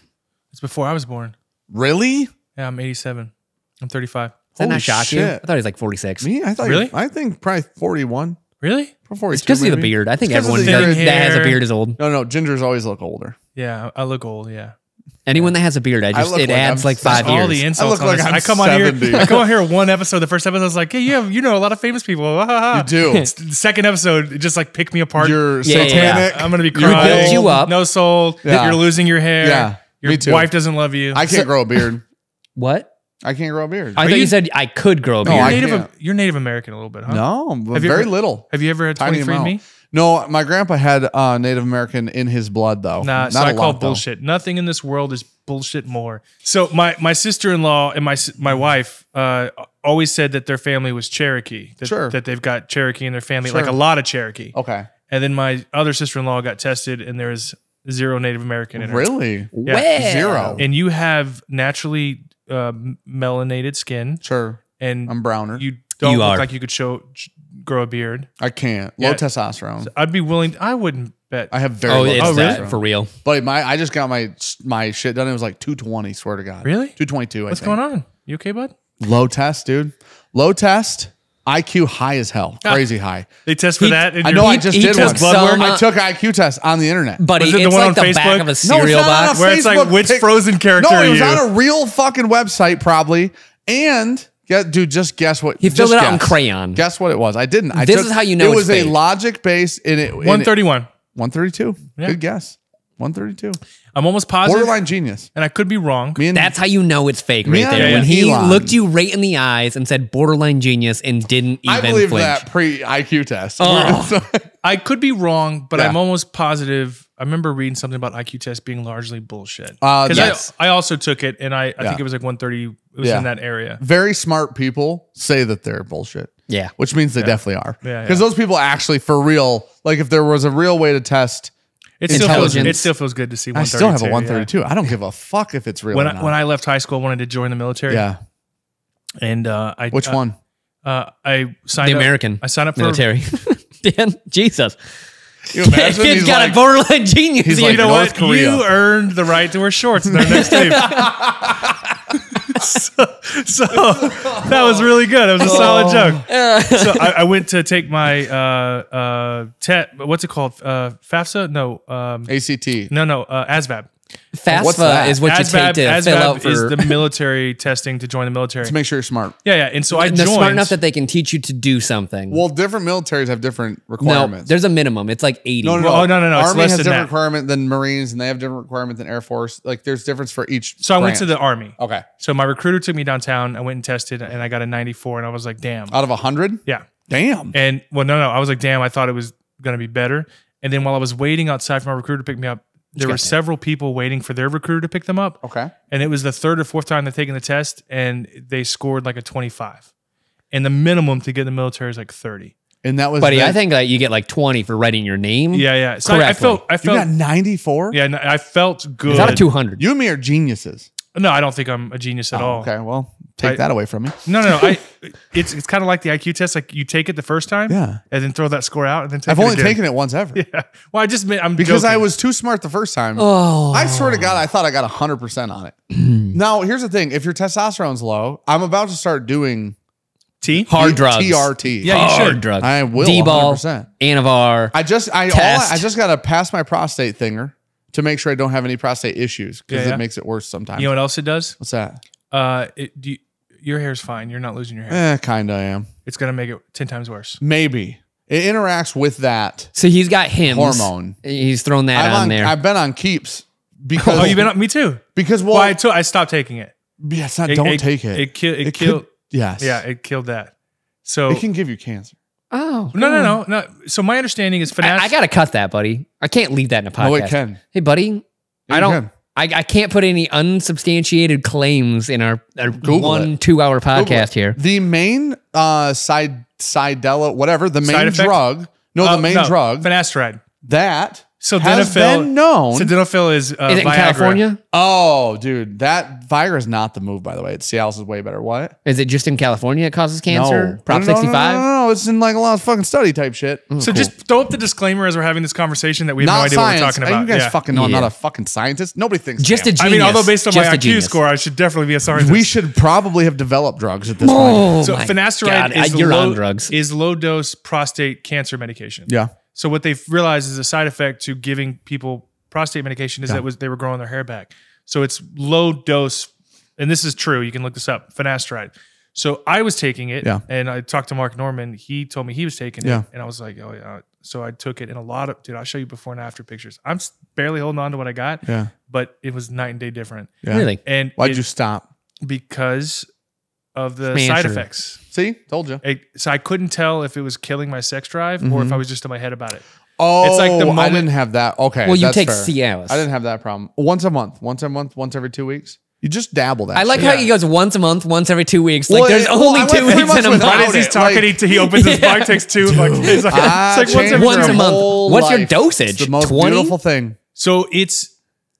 It's before I was born. Really? Yeah, I'm 87. I'm 35. Does that Holy not shock you? shit. I thought he was like 46. Me? I thought Really? I think probably 41. Really? Or 42. It's because of the maybe. beard. I think It's 'cause of everyone the that, beard. that has a Hair. beard is old. No, gingers always look older. Yeah, I look old. Yeah. Anyone that has a beard, it look like adds I'm like 5 All years. the insults. look on like this. I'm I come 70. on here. I come on here one episode. The first episode, I was like, "Hey, you know a lot of famous people." You do. The second episode, it just like pick me apart. You're Yeah, satanic. I'm gonna be You're crying. built you up. No soul. Yeah. You're losing your hair. Yeah, Your me too. wife doesn't love you. I can't grow a beard. What? I can't grow a beard. I thought you said I could grow a No, beard. I can't. You're Native American a little bit, huh? No, but Have you very ever- little. Have you ever had Tiny 23andMe? amount. No, my grandpa had Native American in his blood, though. Nah, Not so a I call lot, though. bullshit. Nothing in this world is bullshit more. So my sister-in-law and my wife always said that their family was Cherokee. That, Sure. That they've got Cherokee in their family, Sure. like a lot of Cherokee. Okay. And then my other sister-in-law got tested, and there was 0 Native American in her. Really? Yeah. Well. 0. And you have naturally melanated skin, Sure. and I'm browner. you don't You look are. like you could grow a beard. I can't. Low Yeah. testosterone. I'd be willing. I wouldn't bet. I have very Oh, low it's testosterone. that for real. But I just got my shit done. It was like 220, swear to God. Really? 222, What's I think. going on? You okay, bud? Low test, dude. Low test. IQ high as hell. Crazy high. They test for He- that. in I your- know I just he did took one. blood work? I took IQ test on the internet. Buddy, Was it the it's one like on the back Facebook? of a No, it's cereal not on box. a Where it's like, Facebook which pic- Frozen character No, are it was you? on a real fucking website probably. And dude, just guess what? He filled just it out in guess. crayon. Guess what it was? I didn't. This is how you know it it's was a fake. logic based in it. 131. 132. Yeah. Good guess. 132. I'm almost positive, Borderline genius. and I could be wrong. Me and That's how you know it's fake Me right and there. When he Elon. looked you right in the eyes and said borderline genius and didn't even I believe flinch. that pre IQ test. Oh. I could be wrong, but Yeah. I'm almost positive. I remember reading something about IQ tests being largely bullshit. Yes. I also took it, and I Yeah. think it was like 130. It was Yeah. in that area. Very smart people say that they're bullshit. Yeah. Which means they definitely are. Yeah, Because those people actually, for real, like if there was a real way to test, It still Intelligence. feels good to see. I still have a 132. 132. I don't give a fuck if it's real When or not. when I left high school, I wanted to join the military. yeah. And I Which one? I signed The up. American I signed up for military. Dan, Jesus. You imagine Kid's he's got like, a borderline genius. he's here. like, You know North what? Korea. You earned the right to wear shorts in our next tape. so that was really good. It was a solid joke. So I went to take my what's it called? FAFSA? No, ACT. no, ASVAB. What's FAFSA that? is what you take to fill out is for. the military testing to join the military. To make sure you're smart. Yeah. And so I they're joined. smart enough that they can teach you to do something. Well, different militaries have different no, requirements. there's a minimum. It's like 80. no. Oh, no, it's Army less has than different that. requirement than Marines, and they have different requirement than Air Force. Like, there's difference for each. So I went to branch. the Army. Okay. So my recruiter took me downtown. I went and tested, and I got a 94, and I was like, damn. Out of 100? Yeah. Damn. And well, no, I was like, damn, I thought it was going to be better. And then while I was waiting outside for my recruiter to pick me up, there were several people waiting for their recruiter to pick them up. Okay. And it was the third or fourth time they're taking the test, and they scored like a 25. And the minimum to get in the military is like 30. And that was. Buddy, the- I think that you get like 20 for writing your name. Yeah. So I Correctly. felt, You got 94? yeah, no, I felt good. It's out of 200. You and me are geniuses. No, I don't think I'm a genius at all. Okay. Well, take that away from me. No. It's kind of like the IQ test. Like you take it the first time, Yeah. and then throw that score out, and then take I've it only again. taken it once ever. Yeah. Well, I'm Because I joking. was too smart the first time. Oh. I swear to God, I thought I got 100% on it. Now, here's the thing. If your testosterone's low, I'm about to start doing T? Hard drugs. TRT. Yeah, you Hard should. drugs. I will, D-ball, 100%. Anavar. I just Test. got to pass my prostate thinger to make sure I don't have any prostate issues because Yeah. it makes it worse sometimes. You know what else it does? What's that? Your hair's fine. You're not losing your hair. Kinda I am. It's gonna make it 10 times worse. Maybe it interacts with that So he's got hims. hormone. He's thrown that on there. I've been on Keeps because Oh, you've been on me too. because Well, I stopped taking it. yeah, it's not. Don't take it. It killed. could- yes. Yeah, it killed that. So It can give you cancer. oh. no. So my understanding is I got to cut that, buddy. I can't leave that in a podcast. No, it can. Hey, buddy. Yeah, I you don't. can. I can't put any unsubstantiated claims in our Google 1-2 hour Google podcast it. here. The main Sidela, whatever the Side main effect? drug. No, the main drug finasteride. that has Sildenafil. been known. Sildenafil is Is it in Viagra. California? Oh, dude, that Viagra is not the move. By the way, Cialis is way better. What? Is it just in California it causes cancer? Prop No, 65? No, it's in like a lot of fucking study type shit. So just throw up the disclaimer as we're having this conversation that we have no Not idea science. what we're talking about. You guys Yeah. fucking know I'm Yeah. not a fucking scientist. Nobody thinks Just I a am. genius. I mean, although based on Just my a IQ genius. score, I should definitely be a scientist. We should probably have developed drugs at this point. Oh, So my finasteride God. is You're low, on drugs. is low dose prostate cancer medication. Yeah. So what they've realized is a side effect to giving people prostate medication is that they were growing their hair back. So it's low dose, and this is true. You can look this up. Finasteride. So I was taking it, Yeah. and I talked to Mark Norman. He told me he was taking Yeah. it, and I was like, oh yeah. So I took it, and dude, I'll show you before and after pictures. I'm barely holding on to what I got, Yeah. but it was night and day different. Yeah. Really? And Why'd you stop? because of the Man, side sure. effects. See, told you. So I couldn't tell if it was killing my sex drive or if I was just in my head about it. Oh, It's like the I moment- didn't have that. Okay, Well, you that's take fair. Cialis. I didn't have that problem. Once a month, once every 2 weeks. You just dabble that. I like shit. how he goes once a month, once every 2 weeks. Like Well, there's well, only I went 2 3 weeks months in a without Right month. as he's talking, like- he opens his bag, takes two. Like, it's like, Ah, it's like once changed every Once your a month. month. whole What's your life. dosage? It's the most 20? beautiful thing. So it's,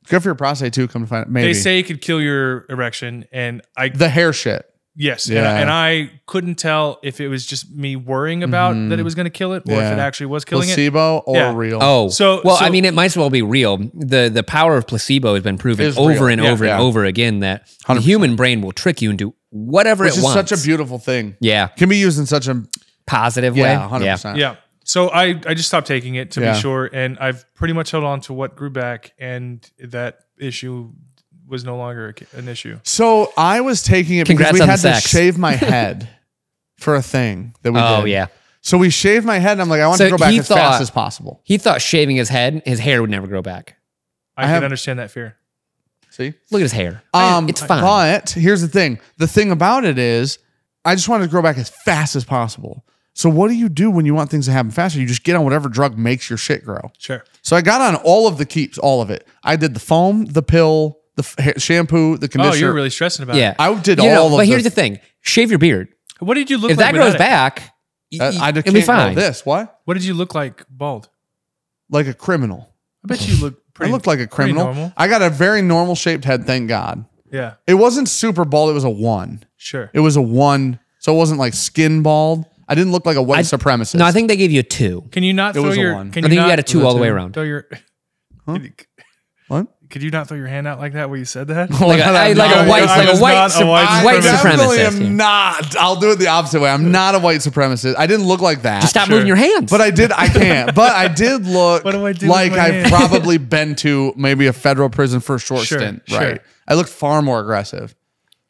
Good for your prostate too. Come to find it, maybe they say it could kill your erection. And the hair shit. yes. Yeah. And I couldn't tell if it was just me worrying about that it was going to kill it or if Yeah. it actually was killing it. Placebo or Yeah. real. Oh, So- well, so- I mean, it might as well be real. The power of placebo has been proven Is over real. and Yeah. over Yeah. and over again that the 100%. human brain will trick you into whatever which it is wants. such a beautiful thing. Yeah, Can be used in such a positive yeah, way. 100%. Yeah. So I just stopped taking it to Yeah. be sure. And I've pretty much held on to what grew back. And that issue was no longer an issue. So I was taking it Congrats because we on had the to sex. shave my head for a thing that we Oh did. yeah. So we shaved my head and I'm like, I want So to go back he as thought- fast as possible. He thought shaving his head, his hair would never grow back. I have- can understand that fear. See? Look at his hair. It's fine. But here's the thing. The thing about it is I just wanted to grow back as fast as possible. So what do you do when you want things to happen faster? You just get on whatever drug makes your shit grow. Sure. So I got on all of the keeps, all of it. I did the foam, the pill, the shampoo, the Oh, conditioner. you're really stressing about yeah, it. I did You know, all of But here's the- the thing: shave your beard. What did you look If like that grows without it? back, I it'll can't be go fine. this. What? What did you look like bald? Like a criminal. I bet you look pretty. I looked like a pretty criminal. normal. I got a very normal shaped head, thank God. Yeah, It wasn't super bald. It was a 1. sure. It was a 1. So it wasn't like skin bald. I didn't look like a white supremacist. No, I think they gave you a 2. Can you not It throw was a your? one. Can I you think you not got a 2 Was it all the way 2? around. throw your? What? Could you not throw your hand out like that where you said that? Like a, I'm like not- a white, I like was a white, not a white I white definitely supremacist. am here. not. I'll do it the opposite way. I'm not a white supremacist. I didn't look like that. Just stop Sure. moving your hands. But I can't. But I did look What do I do like with my I've hand? probably been to maybe a federal prison for a short Sure, stint. sure. Right. I looked far more aggressive.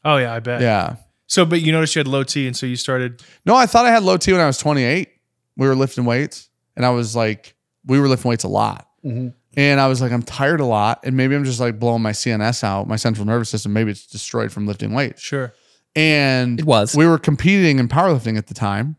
Oh yeah, I bet. Yeah. So, but you noticed you had low T, and so you started. No, I thought I had low T when I was 28. We were lifting weights, and I was like, we were lifting weights a lot. And I was like, I'm tired a lot, and maybe I'm just like blowing my CNS out, my central nervous system. Maybe it's destroyed from lifting weights. Sure. And It was. we were competing in powerlifting at the time,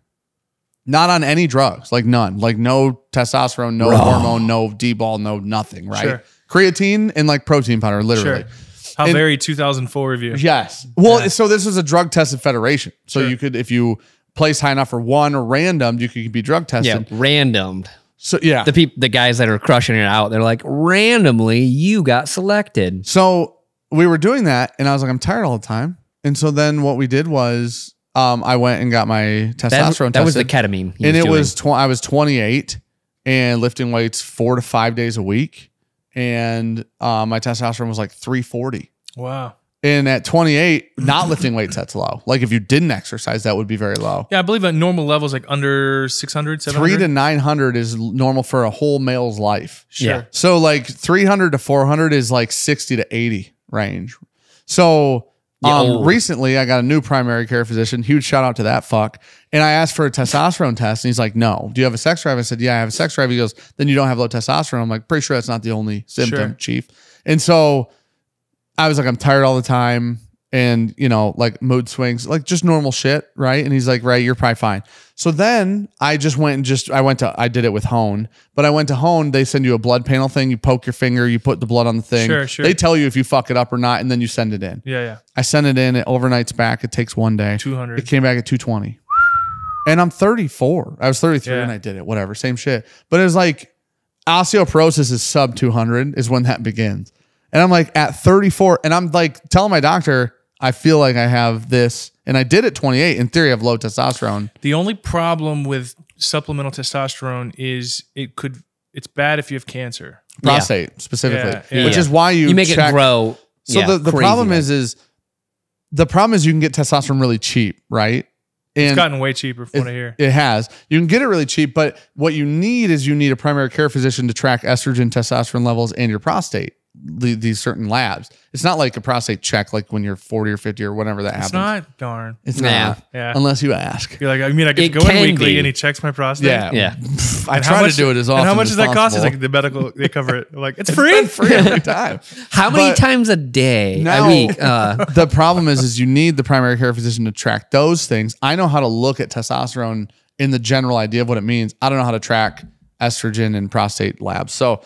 not on any drugs, like none, like no testosterone, no hormone, no D-ball, no nothing, right? Sure. Creatine and like protein powder, literally. Sure. How And- very 2004 of you. Yes. Well, so this was a drug tested federation. So Sure. you could, if you place high enough for one or random, you could be drug yeah, tested. randomed. So yeah. The guys that are crushing it out, they're like, randomly, you got selected. So we were doing that, and I was like, I'm tired all the time. And so then what we did was, I went and got my testosterone That was the tested. ketamine. he And it doing. was I was 28 and lifting weights 4 to 5 days a week, and my testosterone was like 340. Wow. And at 28, not lifting weights, that's low. Like if you didn't exercise, that would be very low. Yeah, I believe at normal levels, like under 600, 700. 300 to 900 is normal for a whole male's life. Sure. Yeah. So like 300 to 400 is like 60 to 80 range. So recently I got a new primary care physician. Huge shout out to that fuck. And I asked for a testosterone test and he's like, no. Do you have a sex drive? I said, yeah, I have a sex drive. He goes, then you don't have low testosterone. I'm like, pretty sure that's not the only symptom, Sure. chief. And so I was like, I'm tired all the time. And, you know, like mood swings, like just normal shit. Right. And he's like, right, you're probably fine. So then I just went and I did it with Hone, but I went to Hone. They send you a blood panel thing. You poke your finger, you put the blood on the thing. Sure. They tell you if you fuck it up or not. And then you send it in. Yeah. I sent it in. It overnights back. It takes one day. 200. It came back at 220. And I'm 34. I was 33 Yeah. and I did it. Whatever. Same shit. But it was like osteoporosis is sub 200 is when that begins. And I'm like at 34 and I'm like telling my doctor, I feel like I have this. And I did at 28. In theory, I have low testosterone. The only problem with supplemental testosterone is it's bad if you have cancer. Prostate specifically. Yeah. Which is why you make check. it grow. So yeah, the crazy, problem like- is the problem is you can get testosterone really cheap, right? And It's gotten way cheaper from what I hear. It has. You can get it really cheap, but what you need is you need a primary care physician to track estrogen, testosterone levels, and your prostate. These certain labs. It's not like a prostate check, like when you're 40 or 50 or whenever that happens. It's not, darn. It's Nah. not. Yeah. Unless you ask. You're like, I mean, I get It to go in can weekly be. and he checks my prostate. Yeah. Yeah. I And try how much, to do it as often And how much as does that cost? It's possible. like the medical, they cover it. Like, it's free. Free every time. How many But times a day? now- a week? The problem is you need the primary care physician to track those things. I know how to look at testosterone in the general idea of what it means. I don't know how to track estrogen and prostate labs. So,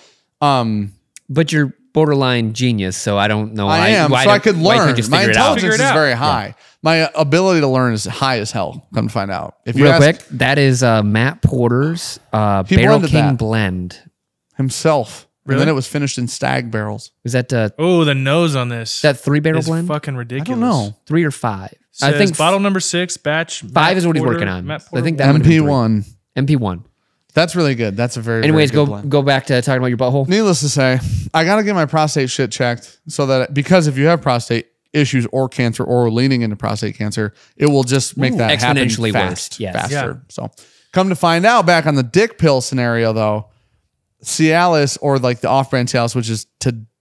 But you're borderline genius, so I don't know. I am. Why So I could why can't learn. you just My figure it out? intelligence Figure it is out. very high. My ability to learn is high as hell. Come to find out. If you Real ask quick, that is Matt Porter's Barrel blended King that. blend. himself, Really? and then it was finished in stag barrels. Is that Oh, the nose on this. that 3-barrel is blend? fucking I ridiculous. don't know. 3 or 5? Says I think bottle number 6, batch. 5 is what he's working on. Matt I Porter think that might have been 3. MP1. MP1. That's really good. That's a very Anyways, very good blend. go back to talking about your butthole. Needless to say, I got to get my prostate shit checked so that because if you have prostate issues or cancer or leaning into prostate cancer, it will just make that happen exponentially fast, worse. Yes. faster. Yeah. So come to find out, back on the dick pill scenario though, Cialis or like the off-brand Cialis, which is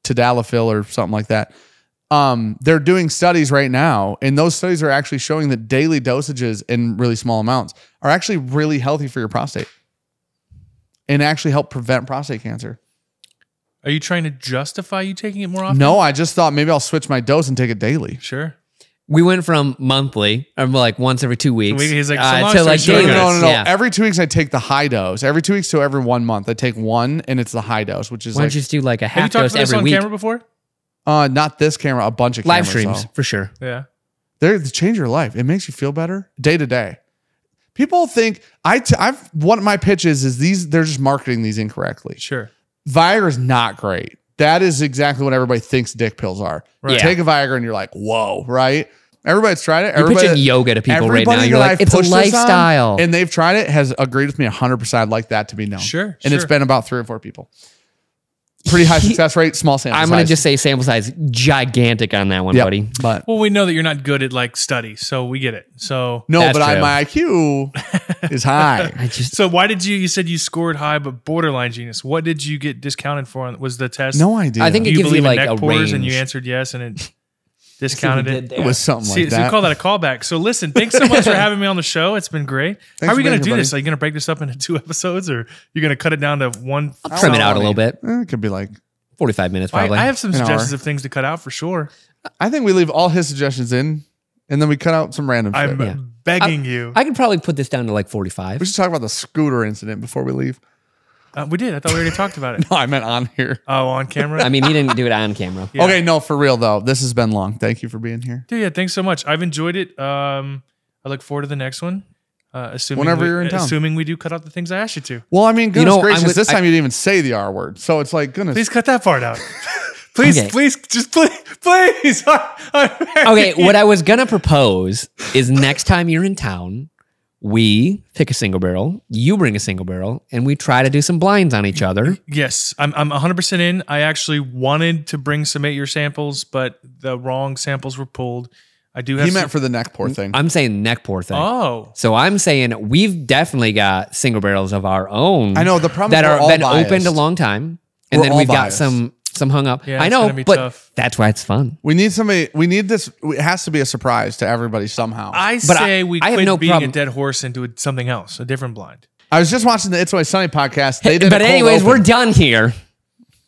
Tadalafil or something like that. They're doing studies right now, and those studies are actually showing that daily dosages in really small amounts are actually really healthy for your prostate and actually help prevent prostate cancer. Are you trying to justify you taking it more often? No, I just thought maybe I'll switch my dose and take it daily. Sure. We went from monthly, or like once every 2 weeks, He's like, so long to story like short, daily. No. Yeah. Every 2 weeks I take the high dose. Every 2 weeks to every 1 month I take one, and it's the high dose, which is Why like don't you just do like a Have you half talked dose about this every on week? camera before? not this camera, a bunch of Live cameras, streams though. for sure. Yeah. They change your life. It makes you feel better day to day. People think I've one of my pitches is these. They're just marketing these incorrectly. Sure. Viagra is not great. That is exactly what everybody thinks dick pills are. Right. You take a Viagra and you're like, whoa, right? Everybody's tried it. You're Everybody, pitching yoga to people right now. everybody You're that like, I've it's a pushed this on, lifestyle. and they've tried it has agreed with me 100%. I'd like that to be known. Sure, And it's sure. been about 3 or 4 people. Pretty high success rate, small sample I'm going to size. just say sample size gigantic on that one, Yep. buddy. But Well, we know that you're not good at like studies, so we get it. So no, That's but true. my IQ is high. I just So why did you said you scored high but borderline genius? What did you get discounted for? Was the test? No idea. I think Do it you gives you believe in like neck a pores range. and you answered yes and it discounted it. it was something See, like so we that. call that a callback. So listen, thanks so much for having me on the show. It's been great. How are for we going being to do here, this? buddy. Are you going to break this up into 2 episodes or you're going to cut it down to one? trim it out a little bit. It could be like. 45 minutes probably. I have some An hour. suggestions of things to cut out for sure. I think we leave all his suggestions in, and then we cut out some random shit. I'm Yeah. begging you. I could probably put this down to like 45. We should talk about the scooter incident before we leave. We did. I thought we already talked about it. No, I meant on here. Oh, on camera? I mean, he didn't do it on camera. Yeah. Okay, no, for real though. This has been long. Thank you for being here. Dude, yeah, thanks so much. I've enjoyed it. I look forward to the next one. Assuming Whenever you're in town. Assuming we do cut out the things I asked you to. Well, I mean, goodness know, gracious, I would- this time you didn't even say the R word. So it's like, goodness. Please cut that part out. Please, Okay. please, just please. I'm Okay, what I was going to propose is next time you're in town, we pick a single barrel, you bring a single barrel, and we try to do some blinds on each other. Yes, I'm 100% in. I actually wanted to bring some 8-year samples, but the wrong samples were pulled. I do have. He meant for the neck pour thing. I'm saying neck pour thing. Oh, So I'm saying we've definitely got single barrels of our own. I know, the problem that is we're are all been biased. opened a long time, and We're then all we've biased. got some hung up. Yeah, I it's know, gonna be but tough. that's why it's fun. We need somebody. We need this. It has to be a surprise to everybody somehow. I But say we I have quit no beating problem. a dead horse and do something else, a different blind. I was just watching the It's Always Sunny podcast. They did But a cold anyways, open. we're done here.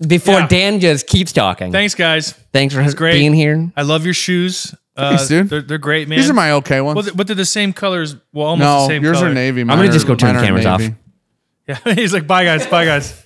Before Yeah. Dan just keeps talking. Thanks, guys. Thanks for great. being here. I love your shoes. Thanks, dude. They're great, man. These are my okay ones. Well, but they're the same colors. Well, almost no, the same yours color. are navy. gonna just go turn the cameras off. Yeah, he's like, bye, guys. Bye, guys.